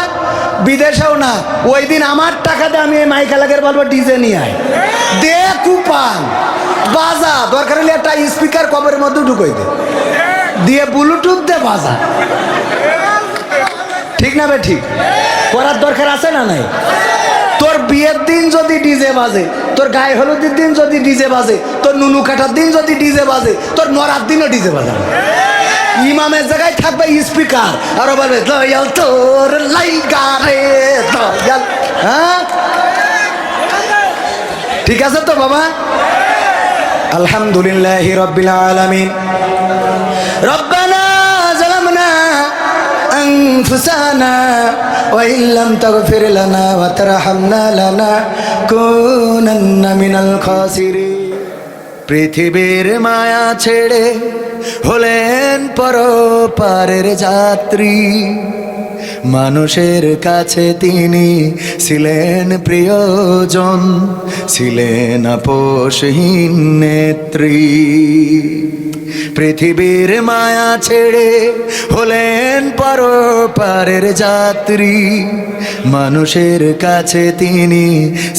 Speaker 2: বিদেশেও না। ওই দিন আমার টাকা দিয়ে আমি এই মাইকালাকের বলবো ডিজে নিয়ে আয়, দে কুপান বাজা, দরকার হলে একটা স্পিকার কবরের মধ্যে ঢুকাই দে, দিয়ে ব্লুটুথ দে বাজা। ঠিক না বে ঠিক? করার দরকার আছে না নাই? তোর বিয়ের দিন যদি ডিজে বাজে, তোর গায়ে হলুদের দিন যদি ডিজে বাজে, তোর নুনু কাটার দিন যদি ডিজে বাজে, তোর মরার দিনও ডিজে বাজাবে। ইমামের জায়গায় থাকবে স্পিকার, আর বলবে দয়াল তোর লাইগা রে দয়াল। হ্যাঁ ঠিক আছে তো বাবা? আলহামদুলিল্লাহি রাব্বিল আলামিন। রব্বানা যালামনা আনফুসানা ওয়া ইল্লাম তাগফির লানা ওয়া তারহামনা লানাকুনান্না মিনাল খাসিরিন। পৃথিবীর মায়া ছেড়ে হলেন পরপারের যাত্রী, মানুষের কাছে তিনি ছিলেন প্রিয়জন, ছিলেন আপোষহীন নেত্রী। পৃথিবীর মায়া ছেড়ে হলেন পরপারের যাত্রী, মানুষের কাছে তিনি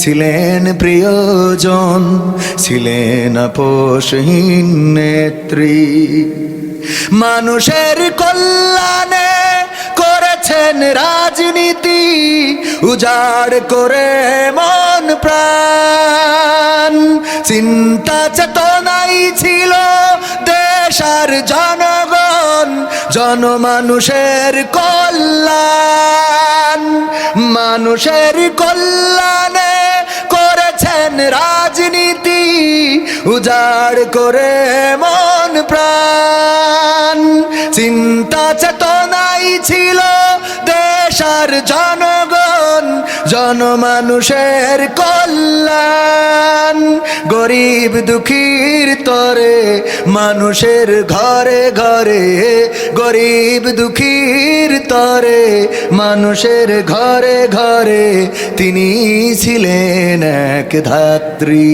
Speaker 2: ছিলেন প্রিয়জন, ছিলেন আপোষহীন নেত্রী। মানুষের কল্যাণে করেছেন রাজনীতি, উজাড় করে মন প্রাণ। চিন্তা চেতনাই ছিল দেশ আর জনগণ, জনমানুষের কল্যাণ। মানুষের কল্যাণে করেছেন রাজনীতি, উজাড় করে মন প্রাণ। চিন্তা চেতনাই ছিল দেশ আর জনগণ, জনমানুষের কল্যাণ। গরিব দুঃখীর তরে মানুষের ঘরে ঘরে, গরিব দুঃখীর তরে মানুষের ঘরে ঘরে তিনি ছিলেন এক ধাত্রী।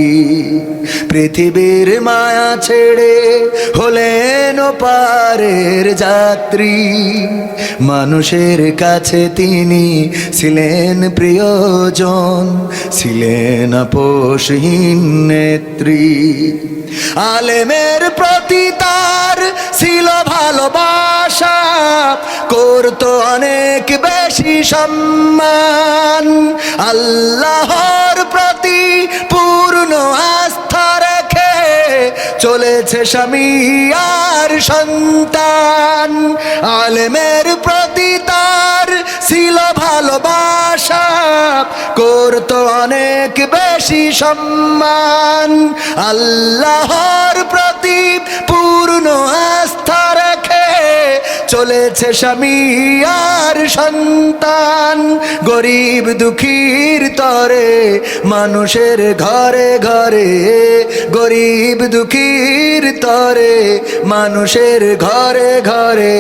Speaker 2: পৃথিবীর মায়া ছেড়ে হলেন ওপারের যাত্রী, মানুষের কাছে তিনি ছিলেন প্রিয়জন, ছিলেন আপোষহীন নেত্রী। আলেমের প্রতি তার ছিল ভালোবাসা, করতো অনেক বেশি সম্মান। আল্লাহর প্রতি পূর্ণ আস্থা রেখে চলেছে স্বামী আর সন্তান। আলেমের প্রতি তার ছিল ভালোবাসা, করতো অনেক বেশি সম্মান। আল্লাহর প্রতি পূর্ণ আস্থা রেখে চলেছে স্বামী আর সন্তান। গরিব দুঃখীর তরে মানুষের ঘরে ঘরে, গরিব দুঃখীর তরে মানুষের ঘরে ঘরে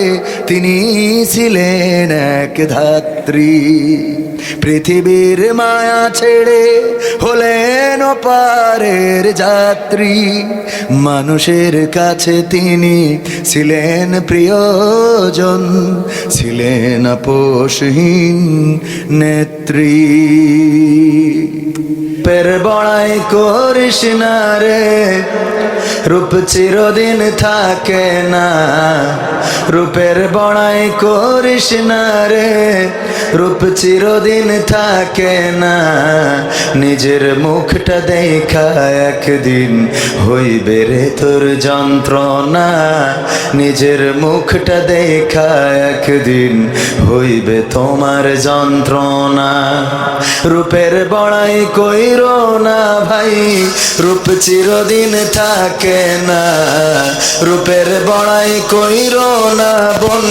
Speaker 2: তিনি ছিলেন এক ধাত্রী। পৃথিবীর মায়া ছেড়ে হলেন ওপারের যাত্রী, মানুষের কাছে তিনি ছিলেন প্রিয়জন, ছিলেন আপোষহীন নেত্রী। পের বড়াই করিস না রে, রূপ চিরদিন থাকে না। রূপের বড়াই করিস না রে, রূপ চিরদিন থাকে না। নিজের মুখটা দেখা একদিন হইবে রে তোর যন্ত্রণা। নিজের মুখটা দেখা একদিন হইবে তোমার যন্ত্রণা। রূপের বড়াই কইরো না ভাই, রূপ চিরদিন থাকে না। রূপের বড়াই কইরো না বোন,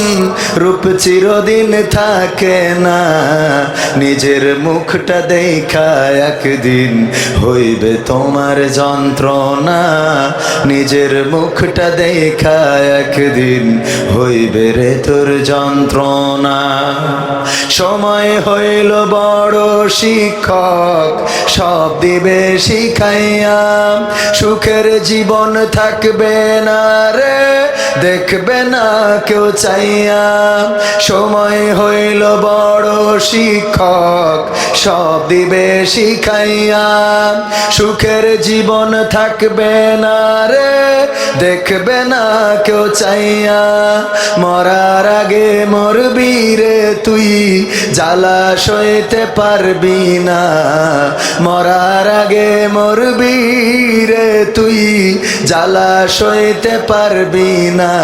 Speaker 2: রূপ চিরদিন থাকে
Speaker 1: না, নিজের মুখটা দেখা একদিন হইবে তোমার যন্ত্রণা, নিজের মুখটা দেখা একদিন হইবে রে তোর যন্ত্রণা। সময় হইল বড় শিক্ষক, সব দিবে শিখাইয়া, সুখের জীবন থাকবে না রে, দেখবে না কেউ চাইয়া। সময় হইল বড় শিক্ষক, সব দিবে শিখাইয়া, সুখের জীবন থাকবে না রে, দেখবে না কেউ চাইয়া। মরার আগে মরবি রে তুই, জ্বালা সইতে পারবি না, মরার আগে মরবি রে তুই, জ্বালা সইতে পারবি না।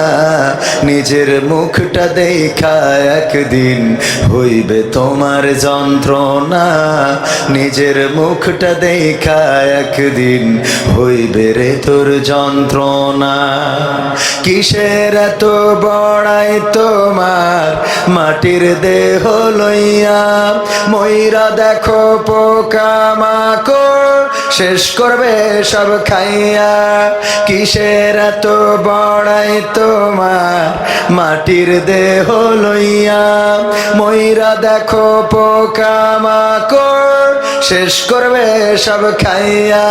Speaker 1: নিজের মুখটা দেখা একদিন হইবে তোমার যন্ত্রণা, নিজের মুখটা দেখা একদিন হইবে রে তোর যন্ত্রণা। কিসের এত বড়াই তোমার মাটির দেহ লইয়া, ময়রা দেখো পোকামাকড় শেষ করবে সব খাইয়া। কিসের এত বড়াই তোমার মাটির দেহ লইয়া, ময়রা দেখো পোকামাকড় শেষ করবে সব খাইয়া।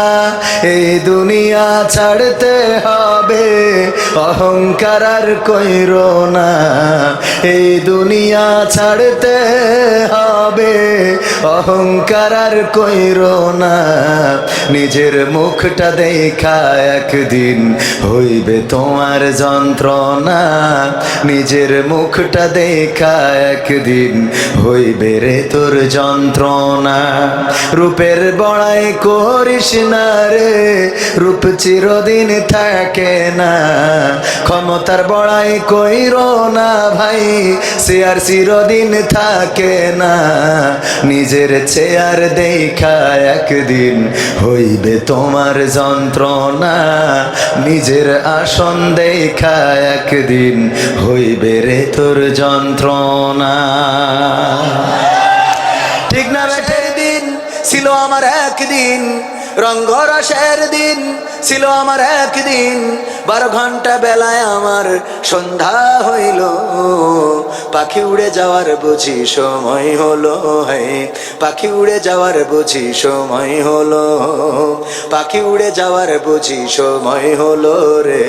Speaker 1: এই দুনিয়া ছাড়তে হবে, অহংকার আর কইরো না, এই দুনিয়া ছাড়তে হবে, অহংকার আর কইরো না। নিজের মুখটা দেখা একদিন হইবে তোমার যন্ত্রণা, নিজের মুখটা দেখা একদিন হইবে রে তোর যন্ত্রণা। রূপের বড়াই করিস না রে, রূপ চিরদিন থাকে না, ক্ষমতার বড়াই কইরো না ভাই, সে আর চিরদিন থাকে না। নিজের চেয়ার দেখা একদিন হইবে তোমার যন্ত্রণা, নিজের আসন দেখা একদিন হইবে রে তোর যন্ত্রণা। ঠিক না বেঠের দিন ছিল আমার একদিন, রঙ্গরসের দিন ছিল আমার একদিন, 12 ঘন্টা বেলায় আমার সন্ধ্যা হইল, পাখি উড়ে যাওয়ার বুঝি সময় হলো, হে পাখি উড়ে যাওয়ার বুঝি সময় হলো, পাখি উড়ে যাওয়ার বুঝি সময় হলো রে,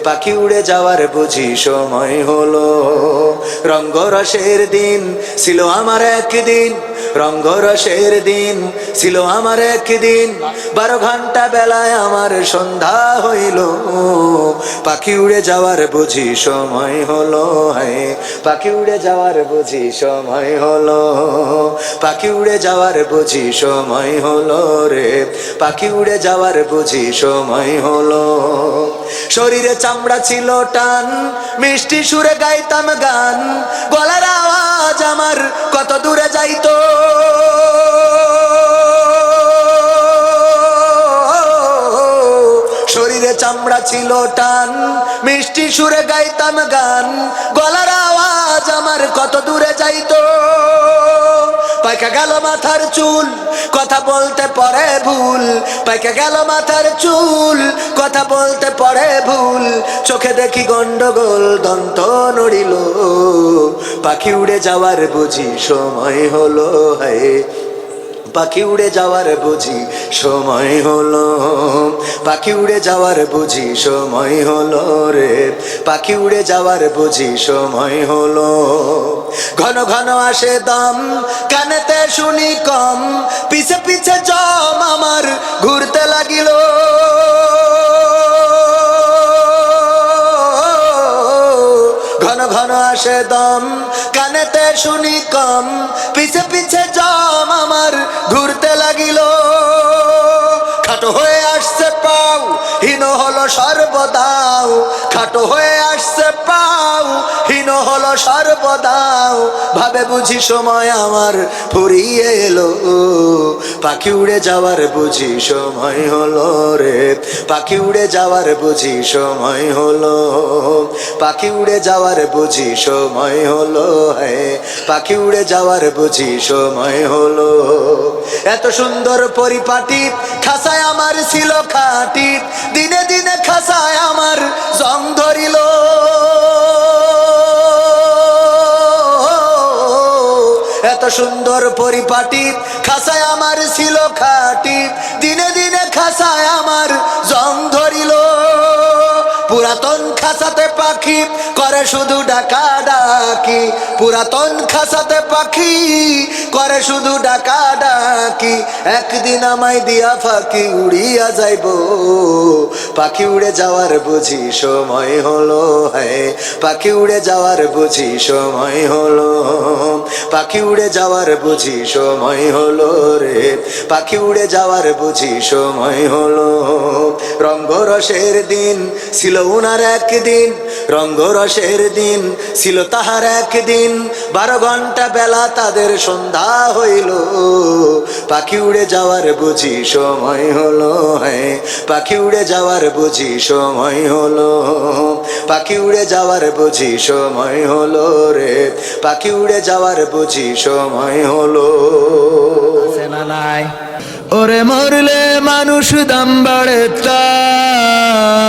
Speaker 1: পাখি উড়ে যাওয়ার বুঝি সময় হলো। রঙ্গরসের দিন ছিল আমার একদিন, রঙ্গরসের দিন ছিল আমার একদিন, 12 ঘন্টা বেলায় আমার সন্ধ্যা হইল, পাখি উড়ে যাওয়ার বুঝি সময় হলো, হে পাখি উড়ে যাওয়ার বুঝি সময় হলো, পাখি উড়ে যাওয়ার বুঝি সময় হলো রে, পাখি উড়ে যাওয়ার বুঝি সময় হলো। শরীরে চামড়া ছিল টান, মিষ্টি সুরে গাইতাম গান, গলার আওয়াজ আমার কত দূরে যাইতো, শরীরে চামড়া ছিল টান, মিষ্টি সুরে গাইতাম গান, গলার আওয়াজ আমার কত দূরে যাইতো। পাইকা গেল মাথার চুল, কথা বলতে পড়ে ভুল, পাইকা গেল মাথার চুল, কথা বলতে পড়ে ভুল, চোখে দেখি গন্ডগোল, দন্ত নড়িল, পাখি উড়ে যাওয়ার বুঝি সময় হলো, হে পাখি উড়ে যাওয়ার বুঝি সময় হলো, পাখি উড়ে যাওয়ার বুঝি সময় হলো রে, পাখি উড়ে যাওয়ার বুঝি সময় হলো। ঘন ঘন আসে দম, কানেতে শুনি কম, পিছে পিছে জম আমার ঘুরতে লাগিল, ঘন ঘন আসে দম, কানেতে শুনি কম, পিছে পিছে জম আমার ঘুরতে লাগিল। খাটো হয়ে আসছে পাও, হীন হলো সর্বদাও, খাটো হয়ে আসছে পাও, হীন হলো সর্বদাও, ভাবে বুঝি সময় আমার ফুরিয়ে এলো, পাখি উড়ে যাওয়ার বুঝি সময় হলো রে, পাখি উড়ে যাওয়ার বুঝি সময় হলো, পাখি উড়ে যাওয়ার বুঝি সময় হলো, হ্যাঁ পাখি উড়ে যাওয়ার বুঝি সময় হলো। এত সুন্দর পরিপাটি খাসায় আমার ছিল খাটি, দিনে দিনে খাসায় আমার জং ধরিল, এত সুন্দর পরিপাটি খাসায় আমার ছিল খাটি, দিনে দিনে খাসায় আমার জং ধরিল। পুরাতন খাসাতে পাখি করে শুধু ডাকা ডাকি, পুরাতন খাসাতে পাখি করে শুধু ডাকা ডাকি, একদিন আমায় দিয়া ফাঁকি উড়িয়া যাইব, পাখি উড়ে যাওয়ার বুঝি সময় হলো, হ্যাঁ পাখি উড়ে যাওয়ার বুঝি সময় হলো, পাখি উড়ে যাওয়ার বুঝি সময় হলো রে, পাখি উড়ে যাওয়ার বুঝি সময় হলো। রঙ্গরসের দিন ছিল উনার একদিন, রঙ্গরসের দিন ছিল তাহার একদিন, 12 ঘন্টা বেলা তাদের সন্ধ্যা হইল, পাখি উড়ে যাওয়ার বুঝি সময় হলো, হ্যাঁ পাখি উড়ে যাওয়ার বুঝি সময় হলো, পাখি উড়ে যাওয়ার বুঝি সময় হলো রে, পাখি উড়ে যাওয়ার বুঝি সময় হলো।
Speaker 2: সেনা নাই ওরে মরলে মানুষ দাম বাড়ে তার,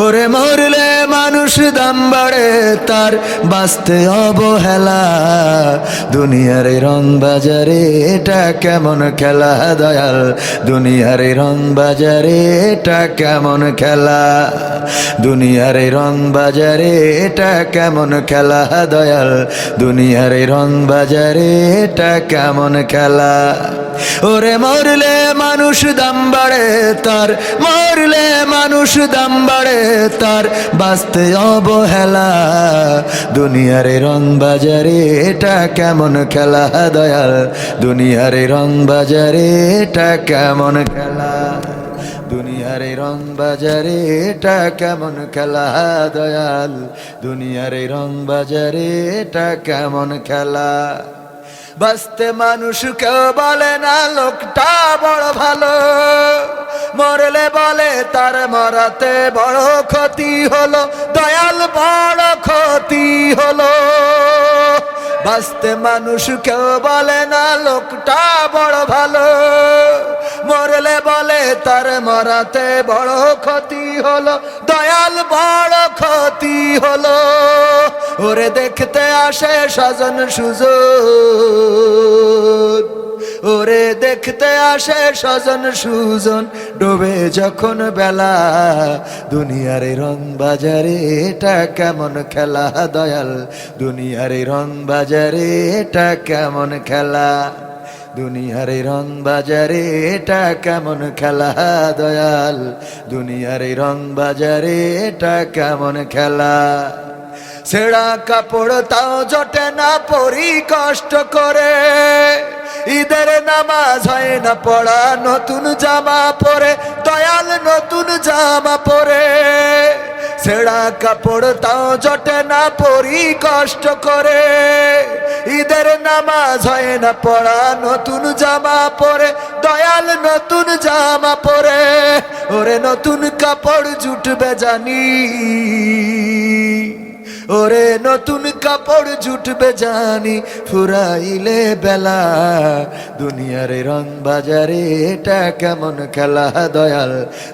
Speaker 2: ওরে মরলে মানুষ দাম বাড়ে তার, বাঁচতে অবহেলা দুনিয়ার এই রং বাজারে, এটা কেমন খেলা দয়াল, দুনিয়ার এই রং বাজারে এটা কেমন খেলা, দুনিয়ার এই রং বাজারে এটা কেমন খেলা দয়াল, দুনিয়ার এই রং বাজারে এটা কেমন খেলা। ওরে মরলে মানুষ দাম বাড়ে তার, মরলে মানুষ দাম বাড়ে তার, বাঁচতে অবহেলা দুনিয়ার এই রং বাজারে এটা কেমন খেলা দয়াল, দুনিয়ার এই রং বাজারে এটা কেমন খেলা, দুনিয়ার এই রং বাজারে এটা কেমন খেলা দয়াল, দুনিয়ার এই রং বাজারে এটা কেমন খেলা। বাঁচতে মানুষ কেউ বলে না লোকটা বড় ভালো, মরলে বলে তার মরাতে বড় ক্ষতি হলো, দয়াল বড় ক্ষতি হলো। বাঁচতে মানুষ কেউ বলে না লোকটা বড় ভালো, মরলে বলে তার মরাতে বড় ক্ষতি হলো, দয়াল বড় ক্ষতি হলো। ওরে দেখতে আসে স্বজন সুজন, ওরে দেখতে আসে স্বজন সুজন, ডোবে যখন বেলা দুনিয়ার এই রং বাজারে এটা কেমন খেলা দয়াল, দুনিয়ার এই রং বাজারে এটা কেমন খেলা, দুনিয়ার এই রং বাজারে এটা কেমন খেলা দয়াল, দুনিয়ার এই রং বাজারে এটা কেমন খেলা। ছেঁড়া কাপড় তাও জটে না পরি কষ্ট করে, ঈদের নামাজ হয় না পড়া নতুন জামা পরে, দয়াল নতুন জামা পরে। ছেঁড়া কাপড় তাও জটে না পরি কষ্ট করে, ঈদের নামাজ হয় না পড়া নতুন জামা পরে, দয়াল নতুন জামা পরে। ওরে নতুন কাপড় জুটবে জানি, ওরে নতুন কাপড় জুটবে জানি, ফুরাইলে বেলা দুনিয়ার এই রং বাজারে এটা কেমন খেলা দয়াল,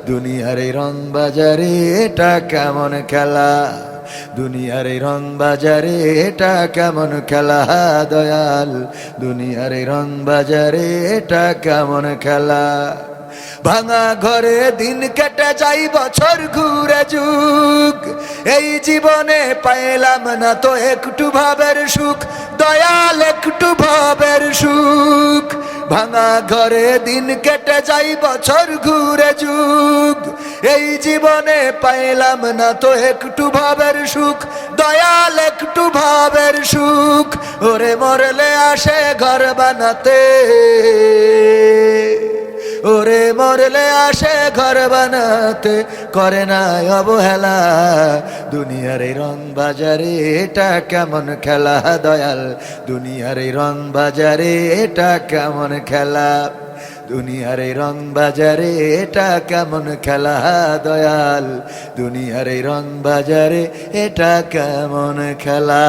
Speaker 2: দুনিয়ার এই রং বাজারে এটা কেমন খেলা, দুনিয়ার এই রং বাজারে এটা কেমন খেলা দয়াল, দুনিয়ার এই রং বাজারে এটা কেমন খেলা। ভাঙা ঘরে দিন কেটে যাই বছর ঘুরে যুগ, এই জীবনে পাইলাম না তো একটু ভাবের সুখ, দয়াল একটু ভাবের সুখ। ভাঙা ঘরে দিন কেটে যাই বছর ঘুরে যুগ, এই জীবনে পাইলাম না তো একটু ভাবের সুখ, দয়াল একটু ভাবের সুখ। ওরে মরলে আসে ঘর বানাতে,
Speaker 1: মরলে আসে ঘর বানাতে, করে না অবহেলা। দুনিয়ার এই রং বাজারে এটা কেমন খেলা দয়াল, দুনিয়ার এই রং বাজারে এটা কেমন খেলা, দুনিয়ার এই রং বাজারে এটা কেমন খেলা দয়াল, দুনিয়ার এই রং বাজারে এটা কেমন খেলা।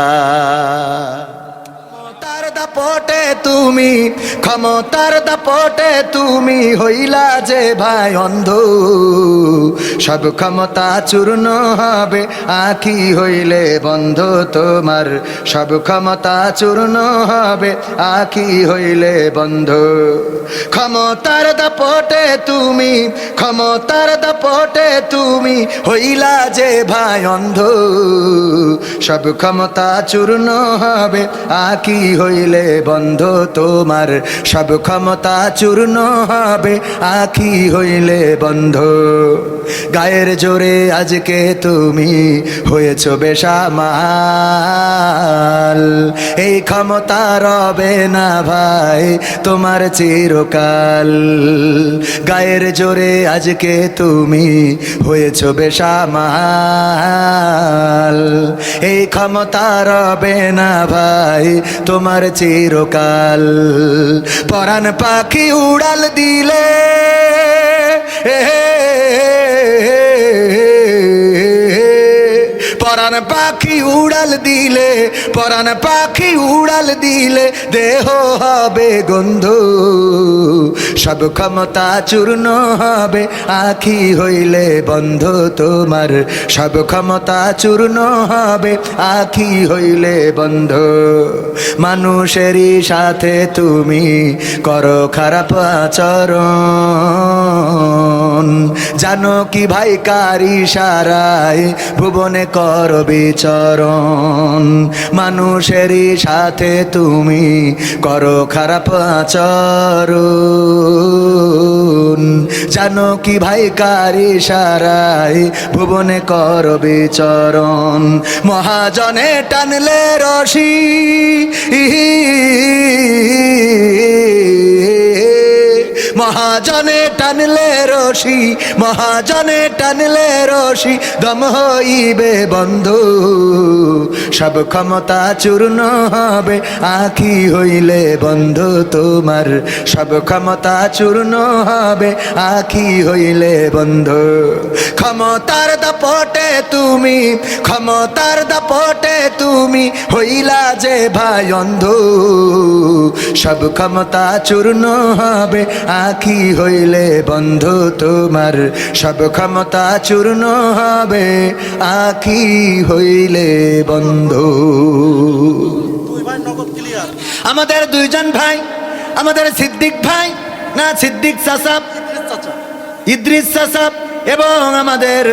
Speaker 1: ক্ষমতার দাপটে তুমি, ক্ষমতার দাপটে তুমি হইলা যে ভাই অন্ধ, সব ক্ষমতা চূর্ণ হবে আঁখি হইলে বন্ধ তোমার, সব ক্ষমতা চূর্ণ হবে আঁখি হইলে বন্ধ। ক্ষমতার দাপটে তুমি, ক্ষমতার দাপটে তুমি হইলা যে ভাই অন্ধ, সব ক্ষমতা চূর্ণ হবে আঁখি হইলে বন্ধ তোমার, সব ক্ষমতা চূর্ণ হবে আঁখি হইলে বন্ধ। গায়ের জোরে আজকে তুমি হয়েছ বেসামাল, এই ক্ষমতা রবে না ভাই তোমার চিরকাল। গায়ের জোরে আজকে তুমি হয়েছ বেসামাল, এই ক্ষমতা রবে না ভাই তোমার চিরকাল। পরাণ পাখি উড়াল দিলে পরাণ পাখি উড়াল দিলে, পরাণ পাখি উড়াল দিলে দেহ হবে গন্ধ, সব ক্ষমতা চূর্ণ হবে আঁখি হইলে বন্ধ তোমার, সব ক্ষমতা চূর্ণ হবে আঁখি হইলে বন্ধ। মানুষেরই সাথে তুমি করো খারাপ আচরণ, জানো কি ভাই কার ইশারায় ভুবনে কর বিচরণ, মানুষেরই সাথে তুমি করো খারাপ আচরণ, জানো কি ভাই কার ইশারায় ভুবনে কর বিচরণ। মহাজনে টানলে রশি, মহাজনে টানলে রশি, মহাজনে টানলে রশি দম হইবে বন্ধ, সব ক্ষমতা চূর্ণ হবে আঁখি হইলে বন্ধ তোমার, সব ক্ষমতা চূর্ণ হবে আঁখি হইলে বন্ধ। ক্ষমতার দাপটে তুমি, ক্ষমতার দাপটে তুমি হইলা যে ভাই অন্ধ, সব ক্ষমতা চূর্ণ হবে আঁখি হইলে বন্ধ তোমার, সব ক্ষমতা চূর্ণ হবে আঁখি হইলে বন্ধ। আমাদের দুইজন ভাই, আমাদের সিদ্দিক ভাই না সিদ্দিক চাচা, ইদ্রিস চাচা এবং আমাদের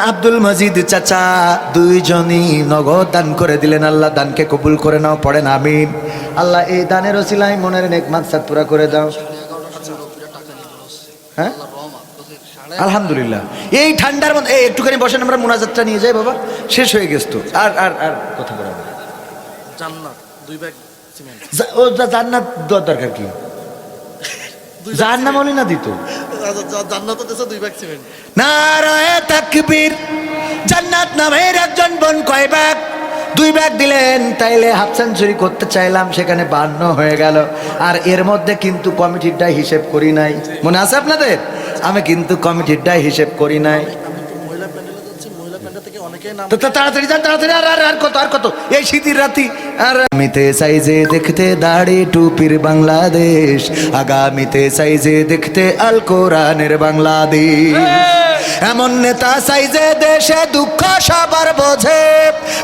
Speaker 1: আব্দুল মজিদ চাচা, দুইজনই নগদ দান করে দিলেন। আল্লাহ দানকে কবুল করে নাও, পড়েন আমিন। আল্লাহ এই দানের ওসিলায় মনের নেক মাকসাদ পুরা করে দাও। হ্যাঁ আলহামদুলিল্লাহ। এই ঠান্ডার মধ্যে এই একটুখানি বসেন, আমরা মোনাজাতটা নিয়ে যাই বাবা, শেষ হয়ে গেছে তো। আর আর আর কথা বলা
Speaker 3: জান্নাত 2 ব্যাগ সিমেন্ট,
Speaker 1: ও জান্নাত দরকার কি, জাহান্নাম না দিত,
Speaker 3: জান্নাত দেশে 2 ব্যাগ সিমেন্ট।
Speaker 1: নারায়ে তাকবীর। জান্নাত নামের একজন বোন কয় ব্যাগ, 2 ব্যাগ দিলেন, তাইলে হাফ সেঞ্চুরি করতে চাইলাম, সেখানে 52 হয়ে গেল। আর এর মধ্যে কিন্তু কমিটিরটা হিসেব করি নাই, মনে আছে আপনাদের? আমি কিন্তু কমিটিরটা হিসেব করি নাই।
Speaker 3: মহিলা প্যান্ডেলে যাচ্ছে, মহিলা প্যান্ডেল থেকে অনেকেই নাম।
Speaker 1: তো তাড়াতাড়ি যান, তাড়াতাড়ি। আর আর কত, আর কত, এই শীতের রাতি। আর আগামীতে সাইজে দেখতে দাড়ি টুপির বাংলাদেশ, আগামীতে সাইজে দেখতে আল কোরআনের বাংলাদেশ। এমন নেতা সাইজে দেশে দুঃখ সবার বোঝে,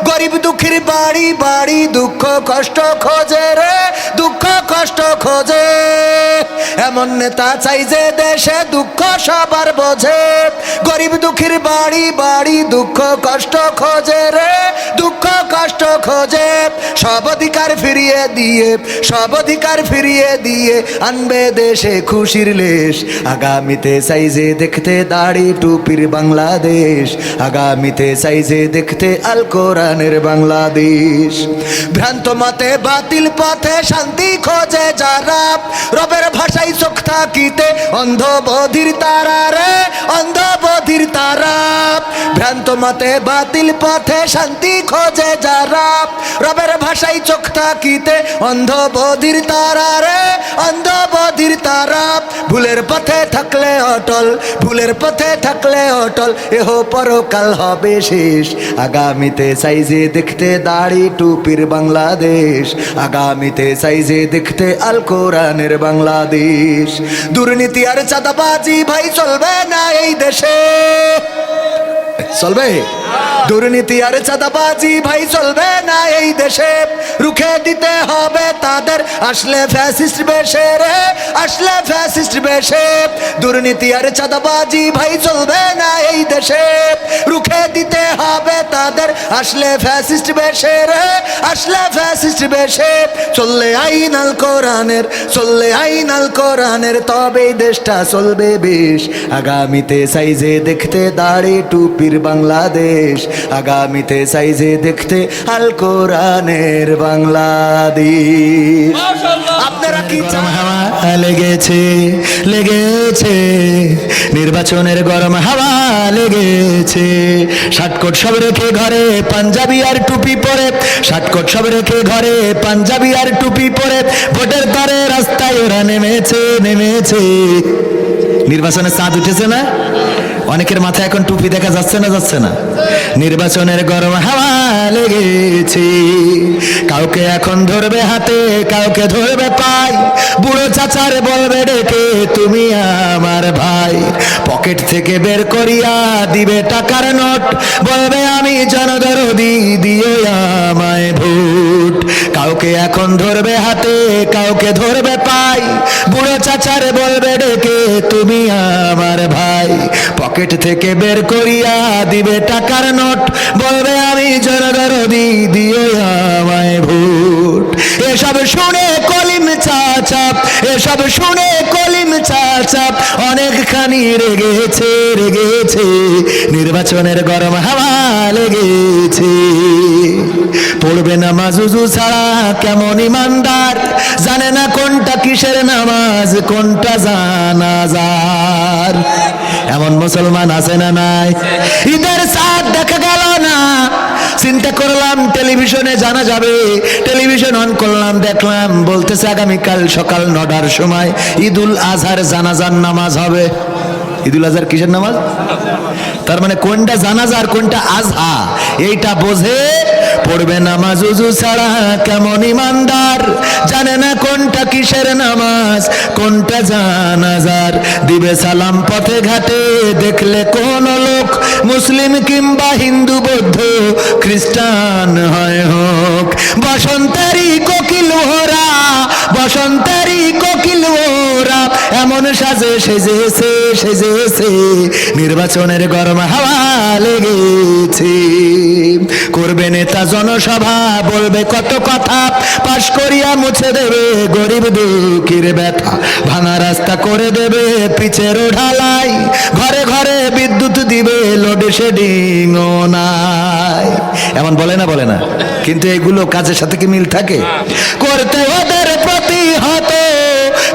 Speaker 1: গরিব দুঃখীর বাড়ি বাড়ি দুঃখ কষ্ট খোঁজে রে, দুঃখ কষ্ট খোঁজে। এমন নেতা সাইজে দেশে দুঃখ সবার বোঝে, গরিব দুঃখীর বাড়ি বাড়ি দুঃখ কষ্ট খোঁজে রে, দুঃখ কষ্ট খোঁজে।
Speaker 2: সব অধিকার ফিরিয়ে দিয়ে, সব অধিকার ফিরিয়ে দিয়ে আনবে দেশে খুশির লেশ। আগামীতে সাইজে দেখতে দাড়ি টুপির বাংলাদেশ, আগামীতে সাইজে দেখতে আল কোরআনের বাংলাদেশ। ভ্রান্ত মতে বাতিল পথে শান্তি খোঁজে যারা, রবের ভাষায় চোখ থাকিতে অন্ধ বধির তারা রে, অন্ধ বধির তারা। ভ্রান্ত মতে বাতিল পথে শান্তি খোঁজে যারা, রবের ভাষায় চোখ থাকিতে অন্ধ বধির তারা রে, অন্ধ বধির তারা। ভুলের পথে থাকলে অটল, ভুলের পথে থাকলে অটল, এহ পরকাল হবে শেষ। আগামীতে সাইজে দেখতে দাড়ি টুপির বাংলাদেশ, আগামীতে সাইজে দেখতে আল কোরআনের বাংলাদেশ। দুর্নীতি আর চাঁদাবাজি ভাই চলবে না এই দেশে, চলবে? দুর্নীতি আর চাঁদাবাজি ভাই চলবে না এই দেশে, রুখে দিতে হবে তাদের আসলে ফ্যাসিস্ট বেশে রে, আসলে ফ্যাসিস্ট বেশে। দুর্নীতি আর চাঁদাবাজি ভাই চলবে না এই দেশে, রুখে দিতে হবে তাদের আসলে ফ্যাসিস্ট বেশে রে, আসলে ফ্যাসিস্ট বেশে। চললে আইন আল কোরআনের, চললে আইন আল কোরআনের, তবেই দেশটা চলবে বেশ। আগামীতে সাইজে দেখতে দাড়ি টুপির বাংলাদেশ, আগামীতে সাইজে দেখতে আল কোরআনের বাংলাদেশ। আপনারা কি চান? হাওয়া লেগেছে, লেগেছে, নির্বাচনের গরম হাওয়া লেগেছে। শার্টকোট সব রেখে ঘরে পাঞ্জাবি আর টুপি পরে, শার্টকোট সব রেখে ঘরে পাঞ্জাবি আর টুপি পরে, ভোটের তারে রাস্তায় ওরা নেমেছে, নেমেছে। নির্বাচনের চাঁদ উঠেছে না? অনেকের মাথায় এখন টুপি দেখা যাচ্ছে না, যাচ্ছে না? নির্বাচনের গরম হাওয়া লেগেছে। কাউকে এখন ধরবে হাতে, কাউকে ধরবে পাই, বুড়ো চাচার বলবে ডেকে তুমি আমার ভাই। পকেট থেকে বের করিয়া দিবে টাকার নোট, বলবে আমি জনদরদি, দিও আমায় ভোট। কাউকে এখন ধরবে হাতে, কাউকে ধরবে পাই, বুড়ো চাচার বলবে ডেকে তুমি আমার ভাই। পকেট থেকে বের করিয়া দিবে টাকার নোট, বলবে আমি জনদরদি, দিও আমায় ভোট। এসব শুনে কলিম চাচা, এসব শুনে কলিম চাচা অনেকখানি রেগেছে, রেগেছে। নির্বাচনের গরম হাওয়া লেগেছে। পড়বে নামাজ উজু ছাড়া কেমন ইমানদার, জানে না কোনটা কিসের নামাজ, কোনটা জানাজার। এমন মুসলমান আছে না নাই? ঈদের চাঁদ দেখা গেল না, চিন্তা করলাম টেলিভিশনে জানা যাবে, টেলিভিশন অন করলাম, দেখলাম বলতেছে আগামীকাল সকাল 9টার সময় ঈদুল আজহার জানাজার নামাজ হবে। ঈদুল আজহার কিসের নামাজ? তার মানে কোনটা জানাজা আর কোনটা আজহা এইটা বোঝে। পড়বে নামাজ উজু ছাড়া কেমন ইমানদার, জানে না কোনটা কিসের নামাজ, কোনটা জানাজার। দিবে সালাম পথে ঘাটে দেখলে কোন লোক, মুসলিম কিংবা হিন্দু বৌদ্ধ খ্রিস্টান হয় হোক। বসন্তেরই কোকিল ওরা, বসন্তেরই কোকিল ওরা, এমন সাজে সেজেছে, সেজেছে। নির্বাচনের গরম হাওয়া লেগেছে। করবে নেতা জনসভা, বলবে কত কথা, পাশ করিয়া মুছে দেবে গরিব দুঃখীর ব্যথা। ভাঙা রাস্তা করে দেবে পিচের ঢালাই, ঘরে ঘরে বিদ্যুৎ দিবে, লোডশেডিং ও নাই। এমন বলে না, বলে না? কিন্তু এগুলো কাজের সাথে কি মিল থাকে? করতে ওদের প্রতিহত,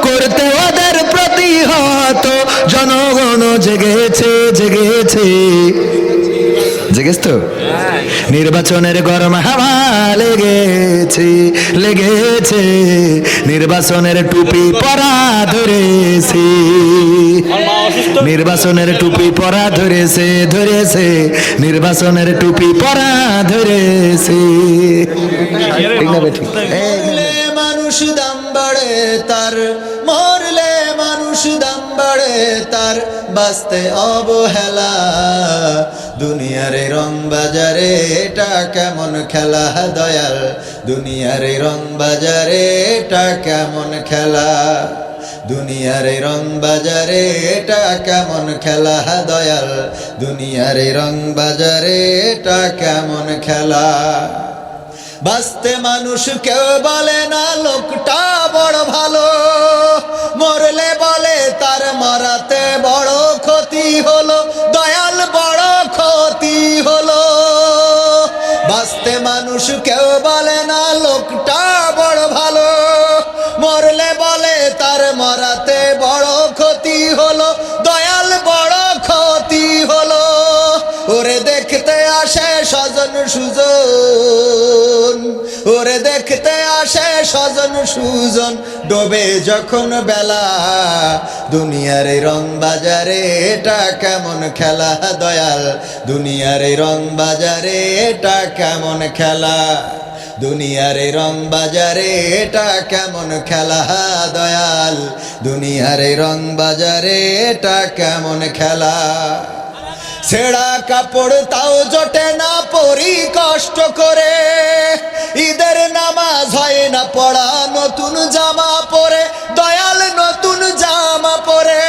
Speaker 2: করতে ওদের প্রতিহত, জনগণ জেগেছে, জেগেছে, জেগেছ তো? নির্বাচনের গরম হাওয়া লেগেছে, লেগেছে। নির্বাচনের টুপি পরা ধরেছে, নির্বাচনের টুপি পরা ধরেছে, ধরেছে। নির্বাচনের টুপি পরা ধরেছে। ঠিক না বেঠিক? মানুষ দাম বাড়ে তার, মরলে মানুষ দাম বাড়ে তার, বাঁচতে অবহেলা। দুনিয়ার রং বাজারে এটা কেমন খেলা দয়াল, দুনিয়ার রং বাজারে এটা কেমন খেলা। দুনিয়ার রং বাজারে এটা কেমন খেলা দয়াল, দুনিয়ার রং বাজারে এটা কেমন খেলা। বাঁচতে মানুষ কেউ বলে না লোকটা বড় ভালো, মরলে বলে তার মরাতে বড় ক্ষতি হলো, দয়াল বড় ক্ষতি হলো। বাঁচতে মানুষ কেউ বলে না লোকটা বড় ভালো, মরলে বলে তার মরাতে বড় ক্ষতি হলো, দয়াল বড় ক্ষতি হলো। ওরে দেখতে আসে স্বজন সুজন, ওরে দেখতে আসে স্বজন সুজন, ডোবে যখন বেলা। দুনিয়ার এই রং বাজারে এটা কেমন খেলা দয়াল, দুনিয়ার এই রং বাজারে এটা কেমন খেলা, দুনিয়ার এই রং বাজারে এটা কেমন খেলা দয়াল, দুনিয়ার এই রং বাজারে এটা কেমন খেলা। ছেঁড়া কাপড় তাও জোটে না পরি কষ্ট করে, ঈদের নামাজ হয় না পড়া নতুন জামা পরে, দয়াল নতুন জামা পরে।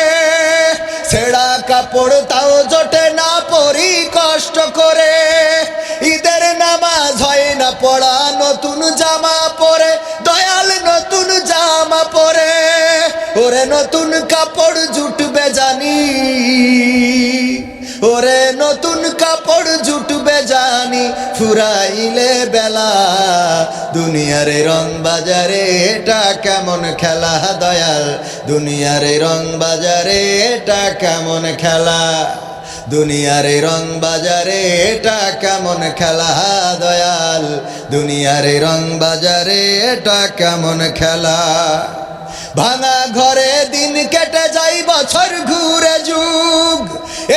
Speaker 2: ছেঁড়া কাপড় তাও জোটে না পরি কষ্ট করে, ঈদের নামাজ হয় না পড়া নতুন জামা পরে, দয়াল নতুন জামা পরে। ওরে নতুন কাপড় জুটবে জানি, ওরে নতুন কাপড় জুটবে জানি, ফুরাইলে বেলা। দুনিয়ার রং বাজারে এটা কেমন খেলা দয়াল, দুনিয়ার রং বাজারে এটা কেমন খেলা, দুনিয়ার রং বাজারে এটা কেমন খেলা দয়াল, দুনিয়ার রং বাজারে এটা কেমন খেলা। ভাঙা ঘরে দিন কেটে যাই বছর ঘুরে যুগ,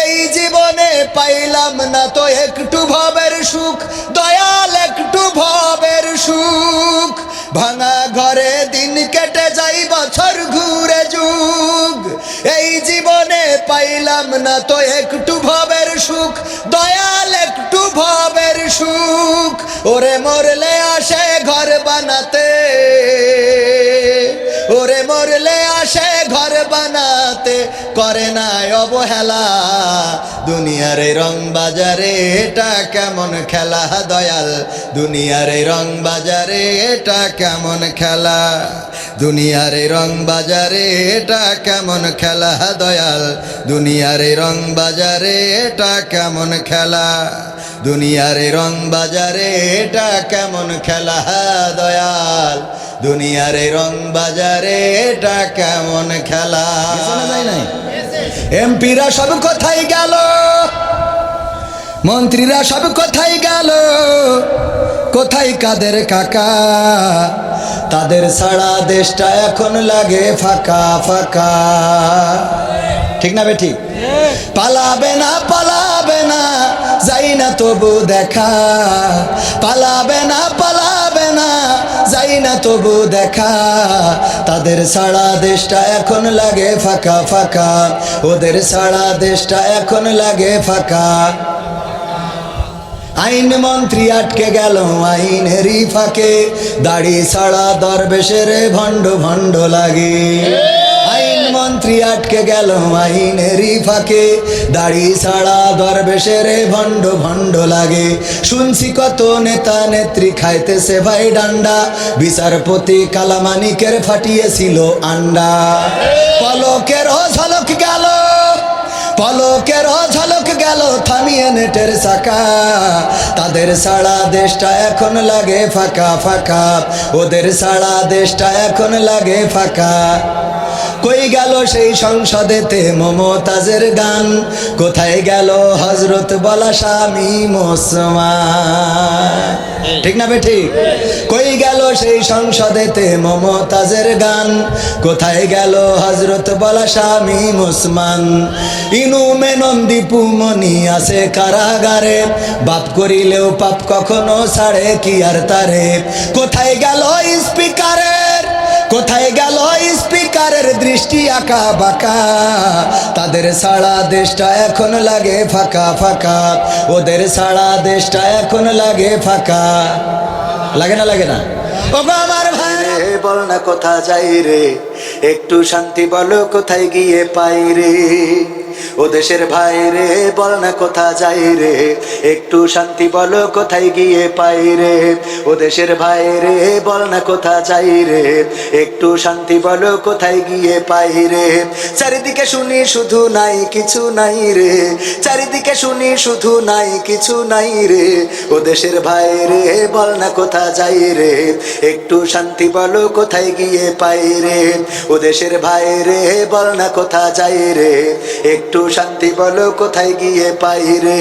Speaker 2: এই জীবনে পাইলাম না তো একটু ভবের সুখ, দয়াল একটু ভবের সুখ। ভাঙা ঘরে দিন কেটে যাই বছর ঘুরে যুগ, এই জীবনে পাইলাম না তো একটু ভবের সুখ, দয়াল একটু ভবের সুখ। ওরে মরলে আসে ঘর বানাতে, ওরে মরলে আসে ঘর বানাতে, করে না অবহেলা। দুনিয়ার রং বাজারে এটা কেমন খেলা দয়াল, দুনিয়ার রং বাজারে এটা কেমন খেলা, দুনিয়ার রং বাজারে এটা কেমন খেলা দয়াল, দুনিয়ার রং বাজারে এটা কেমন খেলা, দুনিয়ার রং বাজারে এটা কেমন খেলা দয়াল, দুনিয়ার রং বাজারে এটা কেমন খেলা। এমপিরা সব কোথায় গেল, মন্ত্রীরা সব কোথায় গেল, কোথায় কাদের কাকা, তাদের ছাড়া দেশটা এখন লাগে ফাঁকা ফাঁকা। ঠিক না বেঠিক? পালাবে না পালাবে না যাই না তবু দেখা, পালাবে না পালাবে না যাই না তবু দেখা, তাদের ছাড়া দেশটা এখন লাগে ফাঁকা ফাঁকা, ওদের ছাড়া দেশটা এখন লাগে ফাঁকা। আইন মন্ত্রী আটকে গেল আইনেরই ফাঁকে, দাড়ি ছাড়া দরবেশের ভণ্ড ভণ্ড লাগে। আইন মন্ত্রী আটকে গেল আইনেরই ফাঁকে, দাড়ি ছাড়া দরবেশের ভণ্ড ভণ্ড লাগে। শুনছি কত নেতা নেত্রী খাইতেছে ভাই ডান্ডা, বিচারপতি কালামানিকের ফাটিয়েছিল আন্ডা। পলকের ঝলক গেল, পলকের ঝলক গেল থামিয়ে নেটের চাকা, তাদের ছাড়া দেশটা এখন লাগে ফাঁকা ফাঁকা, ওদের ছাড়া দেশটা এখন লাগে ফাঁকা। কই গেল সেই সংসদেতে মমতাজের গান, কোথায় গেল হজরত বলা স্বামী মুসলমান। ঠিক না বেঠিক? কই গেল সেই সংসদেতে মমতাজের গান, কোথায় গেল হজরত বলা স্বামী মুসলমান। ইনু মেনন দীপু মনি আছে কারাগারে, বাপ করিলেও পাপ কখনো ছাড়ে কি আর তারে। কোথায় গেল স্পিকারের, কোথায় গেল স্পিকারের দৃষ্টি আঁকা বাঁকা, তাদের ছাড়া দেশটা এখন লাগে ফাঁকা ফাঁকা, ওদের ছাড়া দেশটা এখন লাগে ফাঁকা। লাগে না লাগে না? ওগো আমার ভাই বল না কোথা যাই রে, একটু শান্তি বলো কোথায় গিয়ে পাই রে।
Speaker 1: ও দেশের ভাই রে বল না কোথা যাই রে, একটু শান্তি বলো কোথায় গিয়ে পাই রে। ও দেশের ভাই রে বল না কোথা যাই রে, একটু শান্তি বলো কোথায় গিয়ে পাই রে। চারিদিকে শুনি শুধু নাই কিছু নাই রে, চারিদিকে শুনি শুধু নাই কিছু নাই রে। ও দেশের ভাই রে বল না কোথা যাই রে, একটু শান্তি বলো কোথায় গিয়ে পাই রে। ও দেশের ভাই রে বল না কোথা যাই রে, একটু শান্তি বলো কোথায় গিয়ে পাই রে।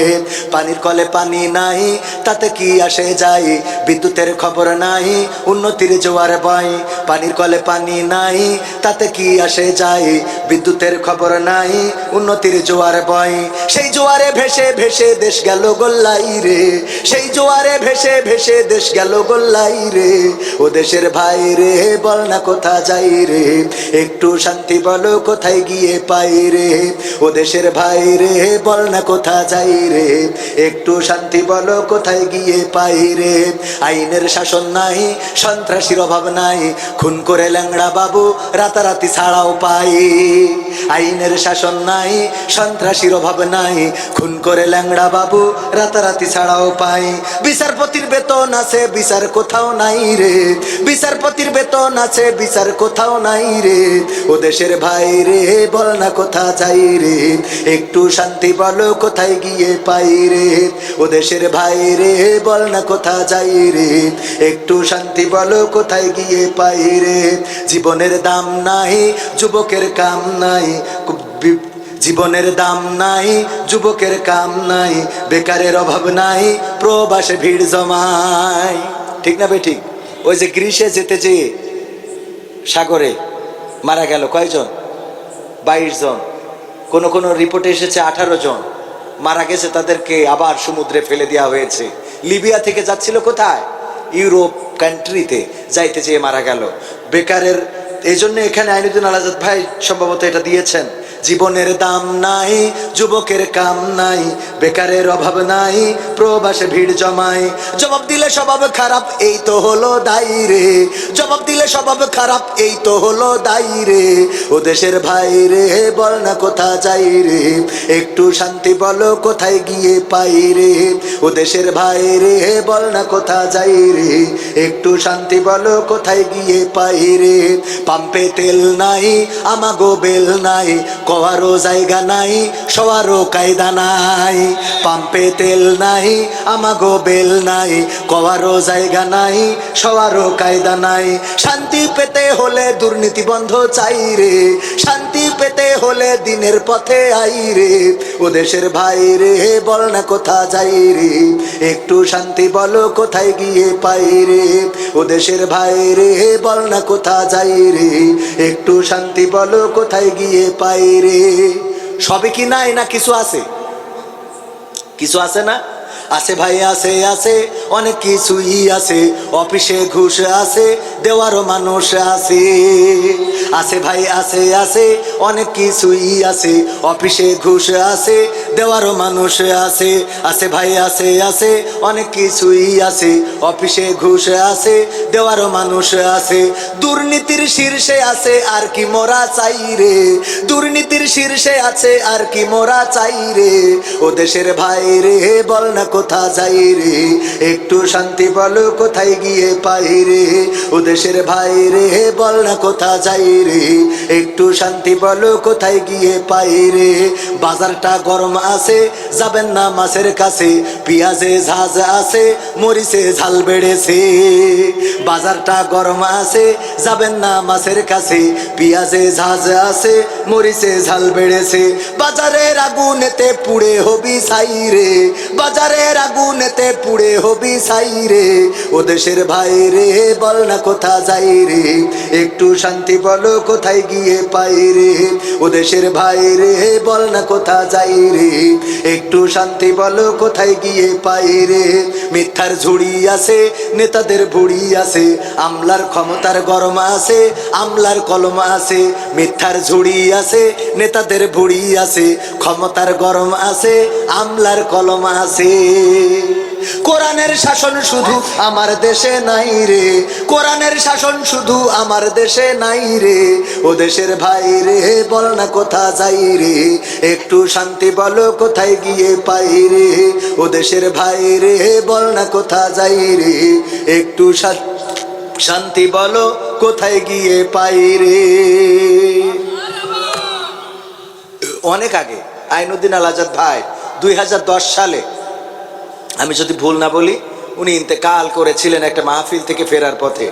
Speaker 1: পানির কলে পানি নাই তাতে কি আসে যায়, বিদ্যুতের খবর নাই উন্নতির জোয়ার বয়। পানির কলে পানি নাই তাতে কি আসে যায়, বিদ্যুতের খবর নাই উন্নতির জোয়ার বয়। সেই জোয়ারে ভেসে ভেসে দেশ গেল গোল্লাই রে, সেই জোয়ারে ভেসে ভেসে দেশ গেল গোল্লাই রে। ও দেশের ভাই রে বল না কোথা যাই রে, একটু শান্তি বলো কোথায় গিয়ে পাই রে। ও দেশের ভাই রে বল না কোথা যাই রে, একটু শান্তি বলো কোথায় গিয়ে পাই রে। আইনের শাসন নাই সন্ত্রাসীর অভাব নাই, খুন করে ল্যাংড়া বাবু রাতারাতি ছাড়াও পাই। আইনের শাসন নাই সন্ত্রাসীর অভাব নাই, খুন করে ল্যাংড়া বাবু রাতারাতি ছাড়াও পাই। বিচারপতির বেতন আছে বিচার কোথাও নাই রে, বিচারপতির বেতন আছে বিচার কোথাও নাই রে। ও দেশের ভাই রে বল না কোথা যাই রে, একটু শান্তি বলো কোথায় গিয়ে পাই রে। ও দেশের ভাই রে বল না কোথা যাই রে, একটু শান্তি বলো কোথায় গিয়ে পাই রে। জীবনের দাম নাই যুবকের কাম নাই, জীবনের দাম নাই যুবকের কাম নাই, বেকারের অভাব নাই প্রবাসে ভিড় জমায়। ঠিক না বে ঠিক? ওই যে গ্রীষে যেতে যেয়ে সাগরে মারা গেল কয়জন? 22 জন। কোন কোন রিপোর্টে এসেছে 18 জন মারা গেছে, তাদেরকে আবার সমুদ্রে ফেলে দেওয়া হয়েছে। লিবিয়া থেকে যাচ্ছিল কোথায়? ইউরোপ কান্ট্রিতে, যাইতে যেয়ে মারা গেল। বেকারের এই জন্য এখানে আইনুদ্দিন আল আজাদ ভাই সম্ভবত এটা দিয়েছেন, জীবনের দাম নাই যুবকের কাম নাই, বেকারের অভাব নাই প্রবাসে ভিড় জমায়। জবাব দিলে স্বভাব খারাপ এই তো হলো দায়ী রে, জবাব দিলে স্বভাব খারাপ এই তো হলো দায়ী রে। ও দেশের ভাই রে বল না কোথা যাই রে, একটু শান্তি বলো কোথায় গিয়ে পাই রে। ও দেশের ভাই রে বল না কোথা যাই রে, একটু শান্তি বলো কোথায় গিয়ে পাই রে। পাম্পে তেল নাই আমাগো বেল নাই, কোয়ারও জায়গা নাই সবারও কায়দা নাই। পাম্পে তেল নাই আমাগো বেল নাই, কোয়ারও জায়গা নাই সবারও কায়দা নাই। শান্তি পেতে হলে দুর্নীতি বন্ধ চাই রে, শান্তি পেতে হলে দিনের পথে আই রে। ও দেশের ভাই রে বল না কোথা যাই রে, একটু শান্তি বলো কোথায় গিয়ে পাই রে। ও দেশের ভাই রে বল না কোথা যাই রে, একটু শান্তি বলো কোথায় গিয়ে পাই রে। সবে কি নাই না কিছু আছে? কিছু আছে না? আছে ভাই আছে, আছে অনেক কিছুই আছে। অফিসে ঘুষ আছে দেওয়ারও মানুষ আছে, আছে ভাই আছে, আছে অনেক কিছুই আছে। অফিসে ঘুষ আছে দেওয়ারও মানুষ আছে, আছে ভাই আছে, আছে অনেক কিছুই আছে। অফিসে ঘুষ আছে দেওয়ারও মানুষ আছে। দুর্নীতির শীর্ষে আছে আর কি মোরা চাই রে, দুর্নীতির শীর্ষে আছে আর কি মোরা চাই রে। ও দেশের ভাই রে বল না কোথা যাই রে, একটু শান্তি বলো কোথায় গিয়ে পাই রে। ও দেশের ভাই রে বল না কোথা যাই রে, একটু শান্তি বলো কোথায় গিয়ে পাই রে। বাজারটা গরম আছে যাবেন না মাছের কাছে, পেঁয়াজে ঝাঁজ আছে মরিচে ঝাল বেড়েছে। বাজারটা গরম আছে যাবেন না মাছের কাছে, পেঁয়াজে ঝাঁজ আছে মরিচে ঝাল বেড়েছে। বাজারের আগুনেতে পুড়ে হবি ছাই রে, বাজারের আগুনেতে পুড়ে হবি ছাই রে। ও দেশের ভাই রে বল না কোথা যাই রে, একটু শান্তি বলো কোথায় গিয়ে পাই রে। ও দেশের ভাই রে বল না কোথা যাই রে, একটু শান্তি বলো কোথায় গিয়ে পাই রে। মিথ্যার ঝুড়ি আছে নেতাদের ভুড়ি আছে, আমলার ক্ষমতার গরম আছে আমলার কলম আছে। মিথ্যার ঝুড়ি আছে নেতাদের ভুড়ি আছে, ক্ষমতার গরম আছে আমলার কলম আছে। কোরআনের শাসন শুধু আমার দেশে নাই রে, কোরআনের শাসন শুধু আমার দেশে নাই রে, ও দেশের ভাই রে বল না কোথা যাই রে, একটু শান্তি বলো কোথায় গিয়ে পাই রে, ও দেশের ভাই রে বল না কোথা যাই রে, একটু শান্তি বলো কোথায় গিয়ে পাই রে। অনেক আগে আইনুদ্দিন আল আজাদ ভাই 2010 সালে, আমি যদি ভুল না বলি, উনি ইন্তেকাল করেছিলেন একটা মাহফিল থেকে ফেরার পথে।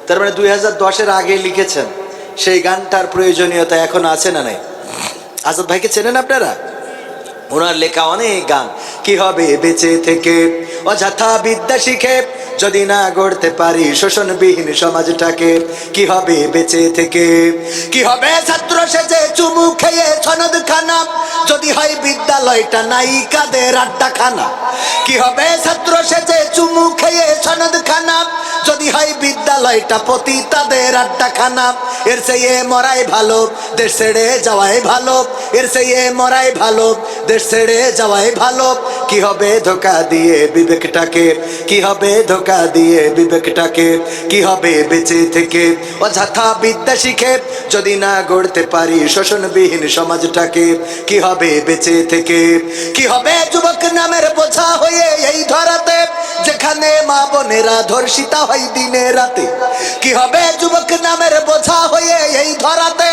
Speaker 1: তার মানে 2010-এর আগে লিখেছেন। সেই গানটার প্রয়োজনীয়তা এখন আছে না নাই? আজাদ ভাইকে চেনেন আপনারা? ওনার লেখা অনেক গান। কি হবে বেঁচে থেকে অযথা বিদ্যা শিখে যদি না গড়তে পারি শোষণবিহীন সমাজটাকে, কি হবে বেঁচে থেকে, কি হবে ছাত্র সেজে চুমু খেয়ে সনদ খানা যদি হয় বিদ্যালয়টা নায়িকাদের আড্ডাখানা, কি হবে ছাত্র সেজে চুমু খেয়ে সনদ খানা যদি হয় বিদ্যালয়টা পতিতাদের আড্ডাখানা, এর চেয়ে মরাই ভালো দেশ ছেড়ে যাওয়াই ভালো, এর চেয়ে মরাই ভালো দেশ ছেড়ে যাওয়াই ভালো, কি হবে ধোকা দিয়ে বিবেকটাকে, কি হবে ধোকা দিয়ে বিবেকটাকে, কি হবে বেঁচে থেকে অযথা বিদ্যা শিখে যদি না গড়তে পারি শোষণবিহীন সমাজটাকে, কি হবে বেঁচে থেকে, কি হবে যুবক নামের বোঝা হয়ে এই ধরাতে যেখানে মা বোনেরা ধর্ষিতা হয় দিনে রাতে, কি হবে যুবক নামের বোঝা হয়ে এই ধরাতে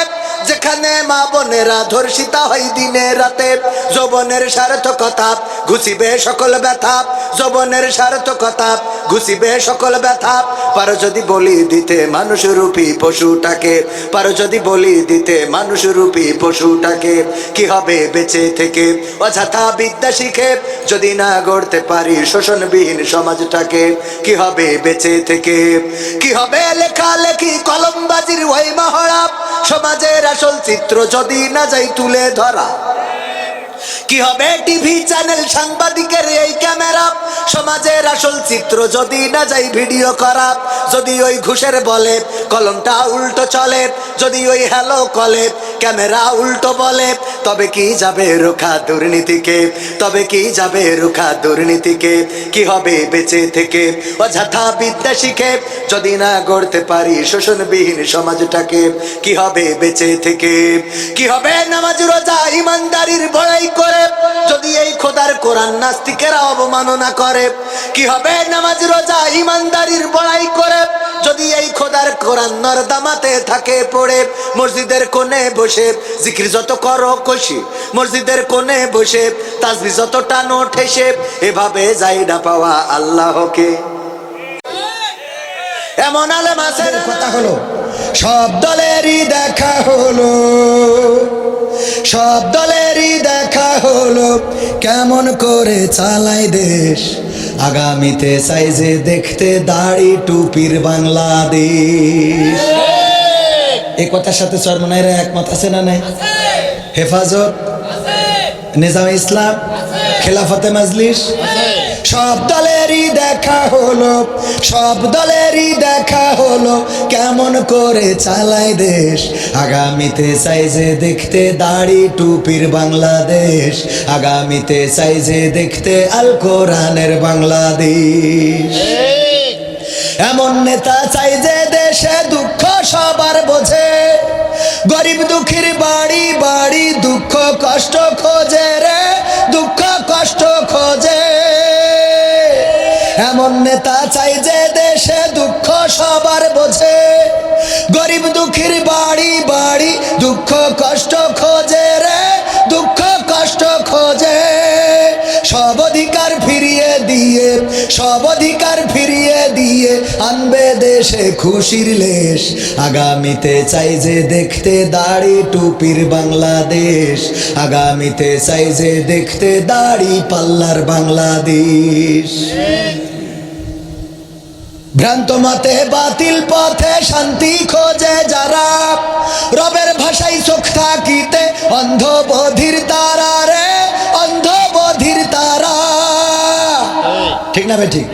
Speaker 1: যেখানে মা বোনেরা ধর্ষিতা হয় দিনে রাতে, যৌবনের সার্থকতা ঘুষিবে সকল ব্যথা, যৌবনের সার্থকতা ঘুষিবে সকল ব্যথা, পারো যদি বলি দিতে মানুষরূপী পশুটাকে, পারো যদি বলি দিতে মানুষরূপী পশুটাকে, কি হবে বেঁচে থেকে অযথা বিদ্যা শিখে যদি না গড়তে পারি শোষণবিহীন সমাজটাকে, কি হবে বেঁচে থেকে, কি হবে লেখালেখি কলমবাজির ওই মহড়া সমাজের আসল চিত্র যদি না যাই তুলে ধরা, কি হবে টিভি চ্যানেল সাংবাদিকের এই ক্যামেরা সমাজের আসল চিত্র যদি না যাই ভিডিও করা, যদি ওই ঘুষের বলে কলমটা উল্টো চলে, যদি ওই হ্যালো কলে ক্যামেরা উল্টো বলে, তবে কি যাবে রোখা দুর্নীতিকে, তবে কি যাবে রোখা দুর্নীতিকে, কি হবে বেঁচে থেকে অযথা বিদ্যা শিখে যদি না গড়তে পারি শোষণবিহীন সমাজটাকে, কি হবে বেঁচে থেকে, কি হবে নামাজ রোজা ইমানদারির বড়াই করে যদি এই খোদার কোরআন নাস্তিকেরা অবমাননা করে, কি হবে নামাজ রোজা ইমানদারির বড়াই করে যদি এই খোদার কোরআন নরদামাতে থাকে পড়ে, মসজিদের কোণে বসে জিকির যত করো কষি, মসজিদের কোণে বসে তাসবিহ যত টানো ঠেসে, এভাবে যাই না পাওয়া আল্লাহকে। এমন আলেম আছে
Speaker 2: কথা হলো সব দলেরই দেখা হলো, সব দলেরই দেখা হলো কেমন করে চালায় দেশ, আগামীতে চাই যে দেখতে দাড়ি টুপির বাংলাদেশ। এই কথার সাথে চরমনাইরা একমত আছে না নাই? হেফাজত, নিজামে ইসলাম, খেলাফতে মজলিস, সব দলেরই দেখা হলো, সব দলেরই দেখা হলো কেমন করে চালায় দেশ, আগামীতে চাই যে দেখতে দাড়ি টুপির বাংলাদেশ, আগামীতে চাই যে দেখতে আল কোরআনের বাংলাদেশ। এমন নেতা চাই যে দেশে দুঃখ সবার বোঝে, গরিব দুঃখীর বাড়ি বাড়ি দুঃখ কষ্ট খোঁজে রে, দুঃখ কষ্ট খোঁজে। এমন নেতা চাই যে দেশে দুঃখ সবার বোঝে, গরিব দুঃখীর বাড়ি বাড়ি দুঃখ কষ্ট খোঁজে রে, দুঃখ কষ্ট খোঁজে। সব অধিকার ফিরিয়ে দিয়ে, সব অধিকার ফিরিয়ে দিয়ে আনবে দেশে খুশির লেশ, আগামীতে চাই যে দেখতে দাড়ি টুপির বাংলাদেশ, আগামীতে চাই যে দেখতে দাড়ি পাল্লার বাংলাদেশ। ভ্রান্ত মতে বাতিল পথে শান্তি খোঁজে যারা, রবের ভাষায় চোখ থাকিতে অন্ধ বধির তারা রে, অন্ধ বধির তারা। ঠিক না ভাই? ঠিক।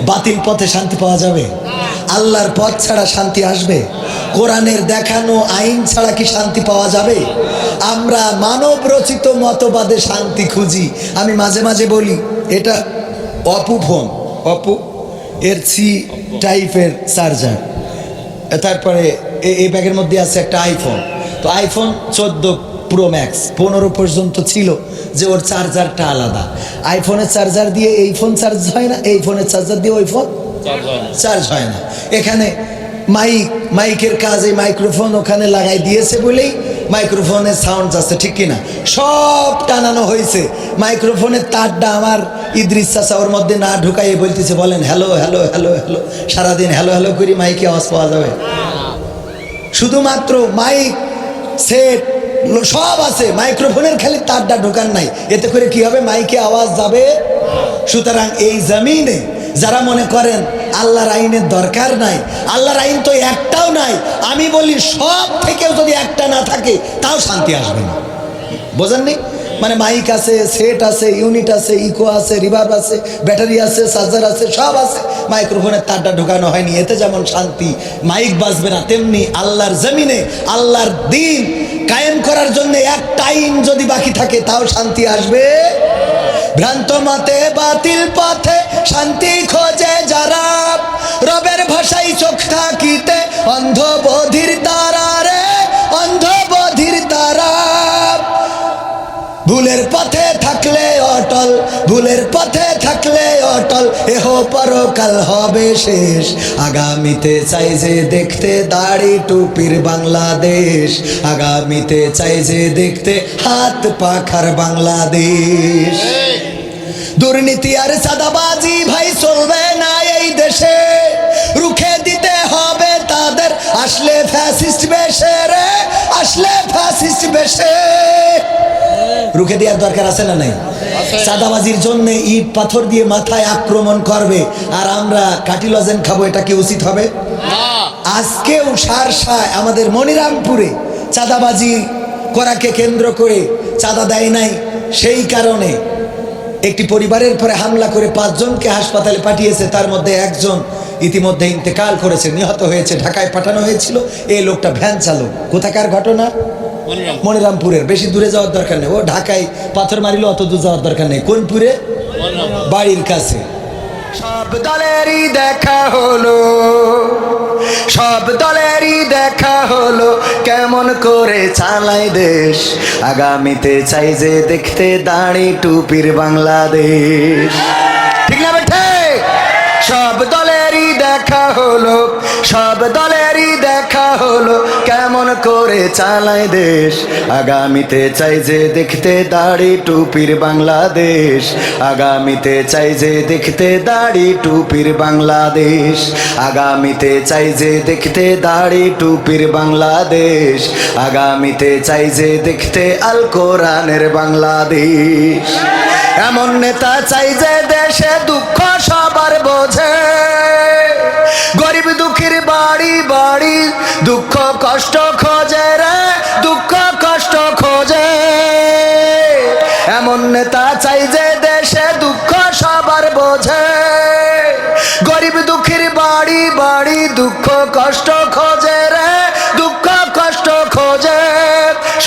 Speaker 2: বাতিল পথে শান্তি পাওয়া যাবে? আল্লাহর পথ ছাড়া শান্তি আসবে? কোরআনের দেখানো আইন ছাড়া কি শান্তি পাওয়া যাবে? আমরা মানব রচিত মতবাদে শান্তি খুঁজি। আমি মাঝে মাঝে বলি এটা অপু ফোন, অপু এর সি টাইপের চার্জার। তারপরে এই ব্যাগের মধ্যে আছে একটা আইফোন। তো আইফোন 14 প্রো ম্যাক্স 15 পর্যন্ত ছিল, যে ওর চার্জারটা আলাদা। আইফোনের চার্জার দিয়ে এই ফোন চার্জ হয় না, এই ফোনের চার্জার দিয়ে ওই ফোন চার্জ হয় না। এখানে মাইকের কাজ, এই মাইক্রোফোন ওখানে লাগাই দিয়েছে বলেই মাইক্রোফোনের সাউন্ড আছে, ঠিক কিনা? সব টানানো হয়েছে। মাইক্রোফোনের তারটা আমার ইদ্রিস চাচা ওর মধ্যে না ঢুকাইয়ে বলতেছে, বলেন হ্যালো হ্যালো হ্যালো হ্যালো, সারাদিন হ্যালো হ্যালো করি মাইকে আওয়াজ পাওয়া যাবে। শুধুমাত্র মাইক সেট সব আছে, মাইক্রোফোনের খালি তারটা ঢোকান নাই। এতে করে কি হবে? মাইকে আওয়াজ যাবে। সুতরাং এই জমিনে যারা মনে করেন আল্লাহর আইনের দরকার নাই, আল্লাহর আইন তো একটাও নাই, আমি বলি সব থেকেও যদি একটা না থাকে তাও শান্তি আসবে না। বোঝেননি? মানে মাইক আছে, সেট আছে, ইউনিট আছে, ইকো আছে, রিভার্ব আছে, ব্যাটারি আছে, চার্জার আছে, সব আছে, মাইক্রোফোনের তারটা ঢোকানো হয়নি। এতে যেমন শান্তি, মাইক বাজবে না, তেমনি আল্লাহর জমিনে আল্লাহর দ্বীন কায়েম করার জন্য একটা আইন যদি বাকি থাকে তাও শান্তি আসবে। ভ্রান্ত মতে বাতিল পথে শান্তি খোঁজে যারা, রবের ভাষায় চোখ থাকিতে অন্ধ বধির তারা রে, অন্ধ বধির তারা। ভুলের পথে থাকলে অটল, ভুলের পথে থাকলে অটল, এহ পরকাল হবে শেষ। আগামীতে চাই যে দেখতে দাড়ি টুপির বাংলাদেশ, আগামীতে চাই যে দেখতে হাত পাখার বাংলাদেশ। দুর্নীতি আর চাঁদাবাজি ভাই চলবে না এই দেশে, রুখে দিতে হবে তাদের আসলে ফ্যাসিস্ট বেশে রে, আসলে ফ্যাসিস্ট বেশে। রুখে দেওয়ার দরকার আছে না নাই? চাঁদাবাজির জন্য ইট পাথর দিয়ে মাথায় আক্রমণ করবে আর আমরা কাটিলজেন খাবো, এটা কি উচিত হবে? আজকেও সারসায় আমাদের মনিরামপুরে চাঁদাবাজি করাকে কেন্দ্র করে চাঁদা দেয় নাই, সেই কারণে একটি পরিবারের পরে হামলা করে 5 জনকে হাসপাতালে পাঠিয়েছে। তার মধ্যে একজন ইতিমধ্যে ইন্তেকাল করেছে, নিহত হয়েছে, ঢাকায় পাঠানো হয়েছিল। এই লোকটা ভ্যান চালক। কোথাকার ঘটনা? মনিরামপুরের। বেশি দূরে যাওয়ার দরকার নেই, ও ঢাকায় পাথর মারিল, অত দূর যাওয়ার দরকার নেই। কোনপুরে? বাড়ির কাছে। সব দলেরই দেখা হলো, সব দলেরই দেখা হলো, কেমন করে চালায় দেশ। আগামীতে চাই যে দেখতে দাড়ি টুপির বাংলাদেশ। ঠিক না বেঠে? সব দলেরই দেখা হলো, সব দলেরই দেখা হলো, কেমন করে চালায় দেশ। আগামীতে চাই যে দেখতে দাড়ি টুপির বাংলাদেশ, আগামীতে চাই যে দেখতে দাড়ি টুপির বাংলাদেশ, আগামীতে চাই যে দেখতে দাড়ি টুপির বাংলাদেশ, আগামীতে চাই যে দেখতে আল কোরআনের বাংলাদেশ। এমন নেতা চাই যে দেশে দুঃখ সবার বোঝে, গরিব দুঃখীর বাড়ি বাড়ি দুঃখ কষ্ট খোঁজে রে, দুঃখ কষ্ট খোঁজে। এমন নেতা চাই যে দেশে দুঃখ সবার বোঝে, গরিব দুঃখীর বাড়ি বাড়ি দুঃখ কষ্ট খোঁজে রে, দুঃখ কষ্ট খোঁজে।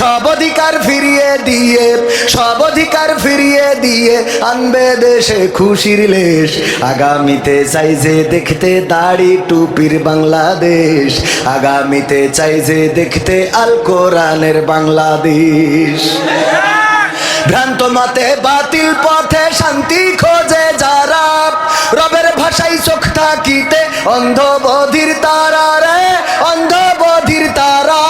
Speaker 2: সব অধিকার ফিরিয়ে দিয়ে, সব অধিকার ফিরিয়ে দিয়ে আনবে দেশে খুশির লেশ। আগামীতে চাই যে দেখতে দাড়ি টুপির বাংলাদেশ, আগামীতে চাই যে দেখতে আল কোরআনের বাংলাদেশ। ভ্রান্ত মতে বাতিল পথে শান্তি খোঁজে যারা, রবের ভাষায় চোখ থাকিতে অন্ধ বধির তারা রে, অন্ধ বধির তারা।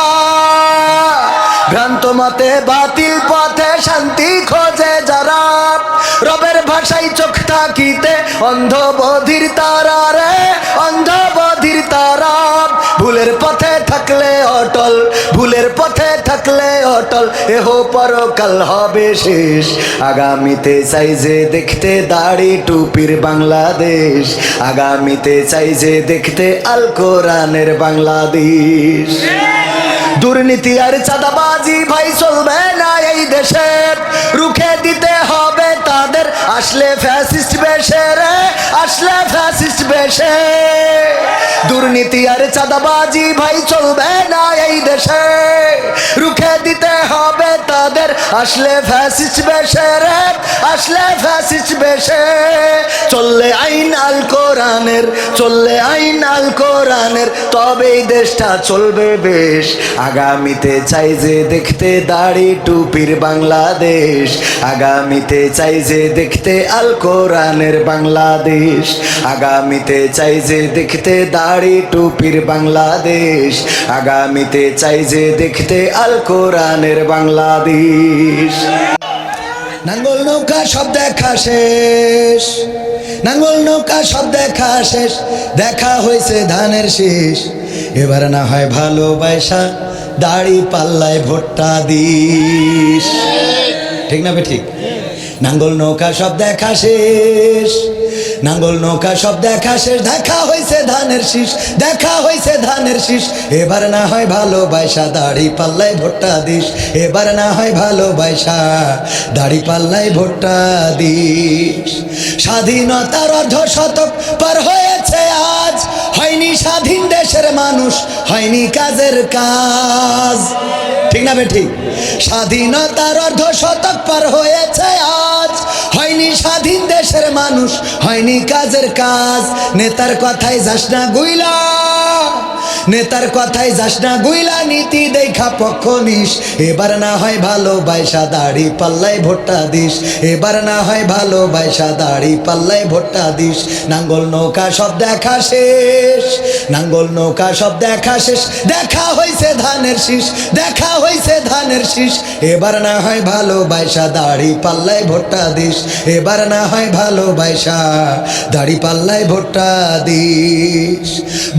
Speaker 2: ভ্রান্ত মতে বাতিল পথে শান্তি খোঁজে যারা, রবের ভাষায় চোখ থাকিতে অন্ধ বধির তারা রে, অন্ধ বধির তারা। ভুলের পথে থাকলে অটল, ভুলের পথে থাকলে অটল, এহ পরকাল হবে শেষ। আগামীতে চাই যে দেখতে দাড়ি টুপির বাংলাদেশ, আগামীতে চাই যে দেখতে আল কোরআনের বাংলাদেশ। দুর্নীতি আর চাঁদাবাজি ভাই চলবে না এই দেশে, রুখে দিতে হবে তাদের আসলে ফ্যাসিস্ট বেশে রে, আসলে ফ্যাসিস্ট বেশে। দুর্নীতি আর চাঁদাবাজি ভাই চলবে না এই দেশে, রুখে দিতে হবে তাদের তাদের আসলে ফ্যাসিস্ট বেশে রে, আসলে ফ্যাসিস্ট বেশে। চললে আইন আল কোরআনের, চললে আইন আল কোরআনের, তবেই দেশটা চলবে বেশ। আগামীতে চাই যে দেখতে দাড়ি টুপির বাংলাদেশ, আগামীতে চাই যে দেখতে আল কোরআনের বাংলাদেশ, আগামীতে চাই যে দেখতে দাড়ি টুপির বাংলাদেশ, আগামীতে চাই যে দেখতে আল কোরআনের বাংলাদেশ। নাঙ্গল নৌকা সব দেখা শেষ, নাঙ্গল নৌকা সব দেখা শেষ, দেখা হয়েছে ধানের শীষ। এবার না হয় ভালোবাসা দাড়ি পাল্লায় ভোটটা দিস। ঠিক না বে ঠিক? নাঙ্গল নৌকা সব দেখা শেষ, নাঙ্গল নৌকা সব দেখা শেষ, দেখা হয়েছে ধানের শীষ, দেখা হয়েছে ধানের শীষ। এবার না হয় ভালোবাসা দাড়ি পাল্লায় ভোটটা দিস, এবার না হয় ভালোবাসা দাড়ি পাল্লায় ভোটটা দিস। স্বাধীনতার অর্ধ শতক পার হয়েছে আজ, হয়নি স্বাধীন দেশের মানুষ, হয়নি কাজের কাজ। ঠিক না বে ঠিক? স্বাধীনতার অর্ধ শতক পার হয়েছে আজ, হয়নি স্বাধীন দেশের মানুষ, হয়নি কাজের কাজ। নেতার কথাই যাস না গুইলা, নেতার কথাই যাস না গুইলা, নীতি দেখা পক্ষ নিস। এবার না হয় ভালোবাসা দাড়ি পাল্লায় ভোটটা দিস, এবার না হয় ভালোবাসা দাড়ি পাল্লায় ভোটটা দিস। নাঙ্গল নৌকা সব দেখা শেষ, নাঙ্গল নৌকা সব দেখা শেষ, দেখা হয়েছে ধানের শীষ, দেখা হয়েছে ধানের শীষ। এবার না হয় ভালোবাসা দাড়ি পাল্লায় ভোটটা দিস, এবার না হয় ভালোবাসা দাড়ি পাল্লায় ভোটটা দিস।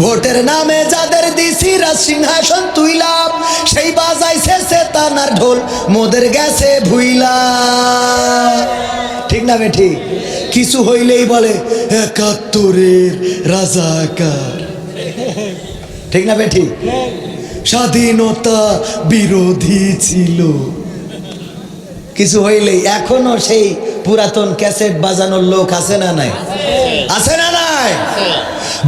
Speaker 2: ভোটের নামে যাদের দিছি রাজ সিংহাসন তুইলা, সেই বাজাইছে সেতানার ঢোল, মোদের গেছে ভুইলা। ঠিক না বে ঠিক? কিছু হইলেই বলে ৭১-এর রাজাকার। ঠিক না বে ঠিক? স্বাধীনতা বিরোধী ছিল, কিছু হইলেই। এখনো সেই পুরাতন ক্যাসেট বাজানোর লোক আছে না নাই? আছে না নাই?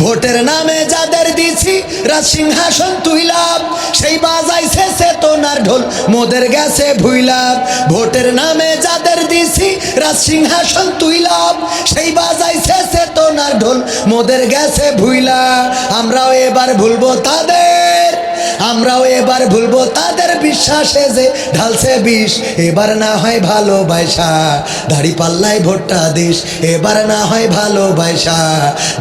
Speaker 2: ভোটের নামে যাদের দিছি রাজ সিংহাসন তুইলা, সেই বাজাইছে চেতনার ঢোল, মোদের গেছে ভুইলা। ভোটের নামে যাদের দিছি রাজ সিংহাসন তুইলা, সেই বাজাইছে চেতনার ঢোল, মোদের গেছে ভুইলা। আমরাও এবার ভুলবো তাদের, আমরাও এবার ভুলবো তাদের বিশ্বাসে যে ঢালছে বিষ। এবার না হয় ভালোবাসা দাড়ি পাল্লায় ভোটটা দিস, এবার না হয় ভালোবাসা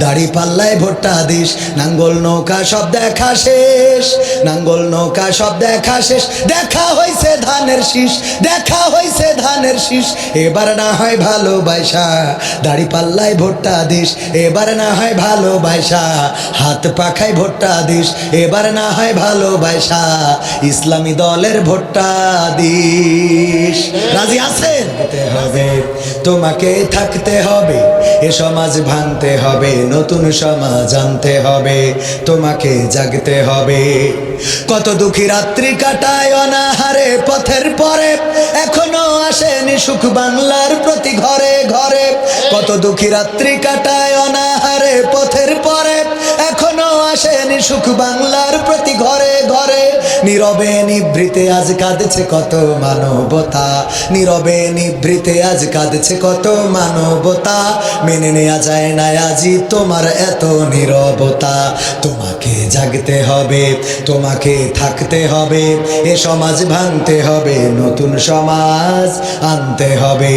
Speaker 2: দাড়ি পাল্লায় ভোটটা দিস। নাঙ্গল নৌকা সব দেখা শেষ, নাঙ্গল নৌকা সব দেখা শেষ, দেখা হয়েছে ধানের শীষ, দেখা হয়েছে ধানের শীষ। এবার না হয় ভালোবাসা দাড়ি পাল্লায় ভোটটা দিস, এবার না হয় ভালোবাসা হাত পাখায় ভোটটা দিস, এবার না হয় ভালোবাসা ইসলামী দলের ভোটটা দিস। রাজি আছেন? হবে তোমাকে থাকতে হবে, এ সমাজ ভাঙতে হবে, নতুন সমাজ আনতে হবে, তোমাকে জাগতে হবে। কত দুঃখী রাত্রি কাটায় অনাহারে পথের পরে, এখনো আসেনি সুখ বাংলার প্রতি ঘরে ঘরে। কত দুঃখী রাত্রি কাটায় অনাহারে পথের পরে, এখনো আসেনি সুখ বাংলার প্রতি ঘরে ঘরে। নীরবে নিভৃতে আজ কাঁদছে কত মানবতা, নীরবে নিভৃতে আজ কাঁদছে কত মানবতা। মেনে নেওয়া যায় না আজি তোমার এত নীরবতা। তোমাকে জাগতে হবে, তোমাকে থাকতে হবে, এ সমাজ ভাঙতে হবে, নতুন সমাজ আনতে হবে।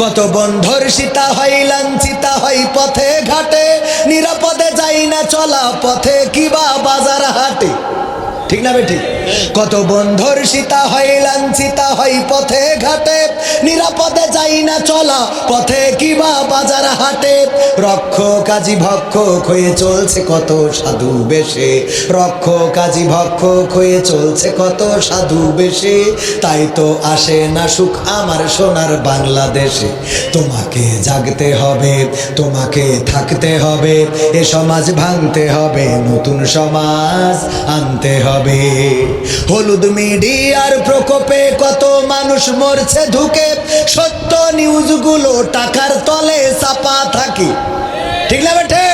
Speaker 2: কত বন্ধর সীতা হয় লাঞ্ছিতা হয় পথে ঘাটে, নিরাপদে যাই না চলা পথে কিবা বাজার হাটে। ঠিক না বে ঠিক? কত বন্ধর সীতা হয় লাঞ্ছিতা হয় পথে ঘাটে, নিরাপদে যাই না চলা পথে কিবা বাজার হাটে। রক্ষ কাজী ভক্ষক হয়ে চলছে কত সাধু বেশে, রক্ষ কাজী ভক্ষক হয়ে চলছে কত সাধু বেশে। তাই তো আসে না সুখ আমার সোনার বাংলাদেশে। তোমাকে জাগতে হবে, তোমাকে থাকতে হবে, এ সমাজ ভাঙতে হবে, নতুন সমাজ আনতে হবে। হলুদ মিডিয়ার প্রকোপে কত মানুষ মরছে ঢুকে, সত্য নিউজগুলো টাকার তলে চাপা থাকে। ঠিক না বেটে?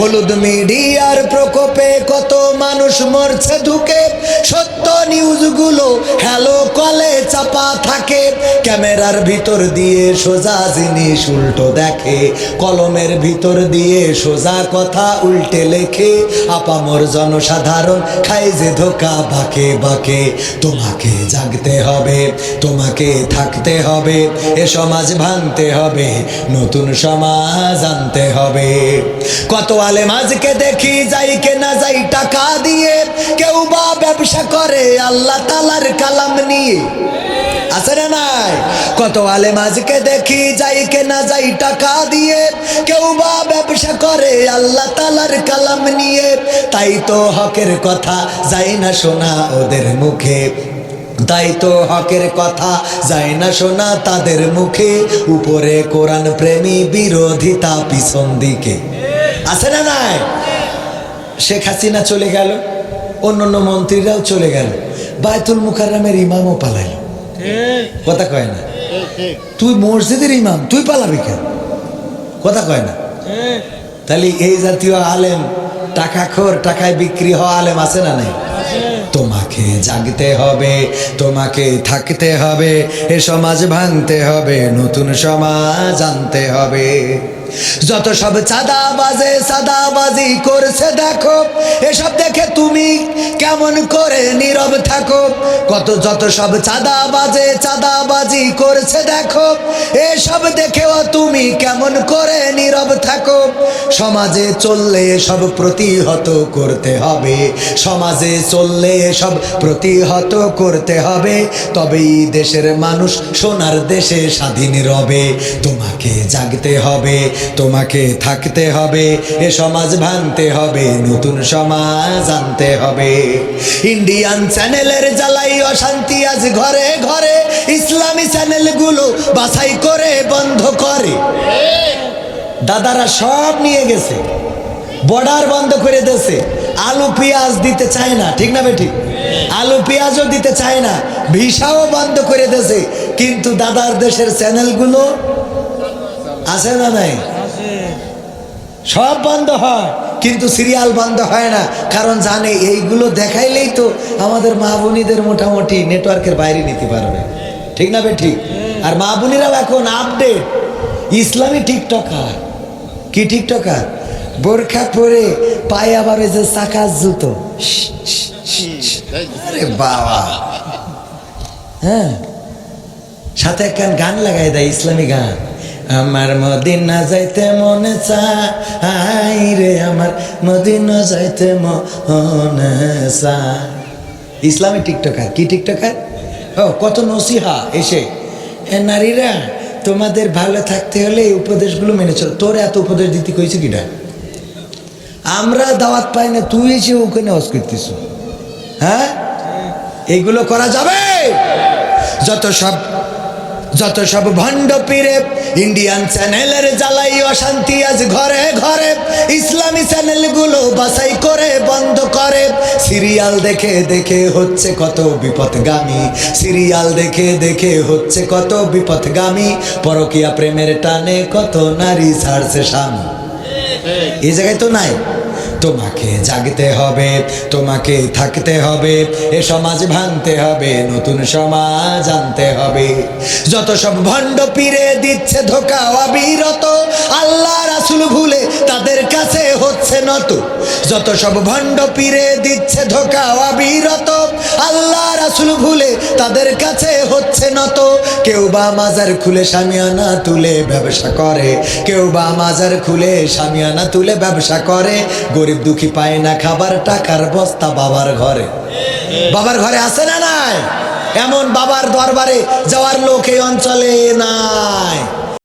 Speaker 2: হলুদ মিডিয়ার প্রকোপে কত মানুষ মরছে ঢুকে, সত্য নিউজগুলো হ্যালো কলে চাপা থাকে। ক্যামেরার ভিতর দিয়ে সোজা জিনিস উল্টো দেখে, কলমের ভিতর দিয়ে সোজা কথা উল্টে লেখে। আপামর জনসাধারণ খায় যে ধোকা বাঁকে বাঁকে। তোমাকে জাগতে হবে, তোমাকে থাকতে হবে, এ সমাজ ভাঙতে হবে, নতুন সমাজ আনতে হবে। কত আলেম আজকে দেখি যাই কে না যাই টাকা দিয়ে, কেউ বা ব্যবসা করে আল্লাহ তাআলার কালাম নিয়ে, আছে না নাই? কত আলেম আজকে দেখি যাই কে না যাই টাকা দিয়ে, কেউ বা ব্যবসা করে আল্লাহ তাআলার কালাম নিয়ে। তাই তো হকের কথা যায় না শোনা ওদের মুখে, তাই তো হকের কথা যায় না শোনা তাদের মুখে। উপরে কোরআন প্রেমী, বিরোধিতা পিছন দিকে, আছে না নাই? শেখ হাসিনা চলে গেল, অন্যান্য মন্ত্রীরাও চলে গেল, বায়তুল মুকাররমের ইমামও পালাইল। কথা কয় না? তুই মসজিদের ইমাম, তুই পালাবি কেন? কথা কয় না? তাহলে এই জাতীয় আলেম, টাকাখোর, টাকায় বিক্রি হওয়া আলেম আছে না নাই? তোমাকে জাগতে হবে, তোমাকে থাকতে হবে, এ সমাজ ভাঙতে হবে, নতুন সমাজ আনতে হবে। যত সব চাঁদাবাজে চাঁদাবাজি করছে দেখো, এসব দেখে তুমি কেমন করে নীরব থাকো। যত সব চাঁদাবাজে চাঁদাবাজি করছে দেখো, এসব দেখেও তুমি কেমন করে নীরব থাকো। সমাজে চললে সব প্রতিহত করতে হবে, সমাজে চললে সব প্রতিহত করতে হবে, তবেই দেশের মানুষ সোনার দেশে স্বাধীন রবে। তোমাকে জাগতে হবে, তোমাকে থাকতে হবে, এ সমাজ ভাঙতে হবে, নতুন সমাজ আনতে হবে। ইন্ডিয়ান চ্যানেলের জ্বালাই অশান্তি আজ ঘরে ঘরে, ইসলামী চ্যানেলগুলো বাছাই করে বন্ধ করে। দাদারা সব নিয়ে গেছে, বর্ডার বন্ধ করে দিয়েছে, আলু পেঁয়াজ দিতে চায় না, ঠিক না বেঠিক? আলু পেঁয়াজও দিতে চায় না, ভিসাও বন্ধ করে দিয়েছে। কিন্তু দাদার দেশের চ্যানেলগুলো আছে না নাই? সব বন্ধ হয়, কিন্তু সিরিয়াল বন্ধ হয় না, কারণ জানে এইগুলো দেখাইলেই তো আমাদের মা বোনীদের মোটামুটি নেটওয়ার্কের বাইরে নিতে পারবে, ঠিক না বেঠিক? আর মা বোনীরাও এখন আপডেট, ইসলামী টিকটকার। কি টিকটকার? বোরখা পরে পায়ে আবার ওই যে চাকার জুতো, আরে বাবা, হ্যাঁ, সাথে একখান গান লাগাই দেয়, ইসলামী গান। আমার মদিনা যাইতে মনে চাই রে, আমার মদিনা যাইতে মনে চাই। ইসলামী টিকটকার। কি টিকটকার? ও কত নসিহা এসে, নারীরা তোমাদের ভালো থাকতে হলে এই উপদেশগুলো মেনে চলো। তোর এত উপদেশ দিতে কইছে কিনা? আমরা দাওয়াত পাই না, তুই এসে ওখানে হজ করতেছ। হ্যাঁ, এইগুলো করা যাবে? যত সব ভণ্ড পীরে ইন্ডিয়ান চ্যানেলের জ্বালাই অশান্তি আজ ঘরে ঘরে, ইসলামী চ্যানেলগুলো বাছাই করে বন্ধ করে। সিরিয়াল দেখে দেখে হচ্ছে কত বিপথগামী, সিরিয়াল দেখে দেখে হচ্ছে কত বিপথগামী। পরকীয়া প্রেমের টানে কত নারী ছাড়ছে স্বামী। এই জায়গায় তো নাই। তোমাকে জাগতে হবে, তোমাকে থাকতে হবে, এ সমাজ ভাঙতে হবে, নতুন সমাজ আনতে হবে। যত সব ভণ্ড পীরে দিচ্ছে ধোকা অবিরত, আল্লাহ রাসূল ভুলে তাদের কাছে হচ্ছে নত। যত সব ভণ্ড পীরে দিচ্ছে ধোকা অবিরত, আল্লাহ রাসূল ভুলে তাদের কাছে হচ্ছে নত। কেউ বা মাজার খুলে শামিয়ানা তুলে ব্যবসা করে, কেউ বা মাজার খুলে শামিয়ানা তুলে ব্যবসা করে। গরিব দুঃখী পায় না খাবার, টাকার বস্তা বাবার ঘরে। বাবার ঘরে আছে না নাই? এমন বাবার দরবারে যাওয়ার লোক এই অঞ্চলে নাই।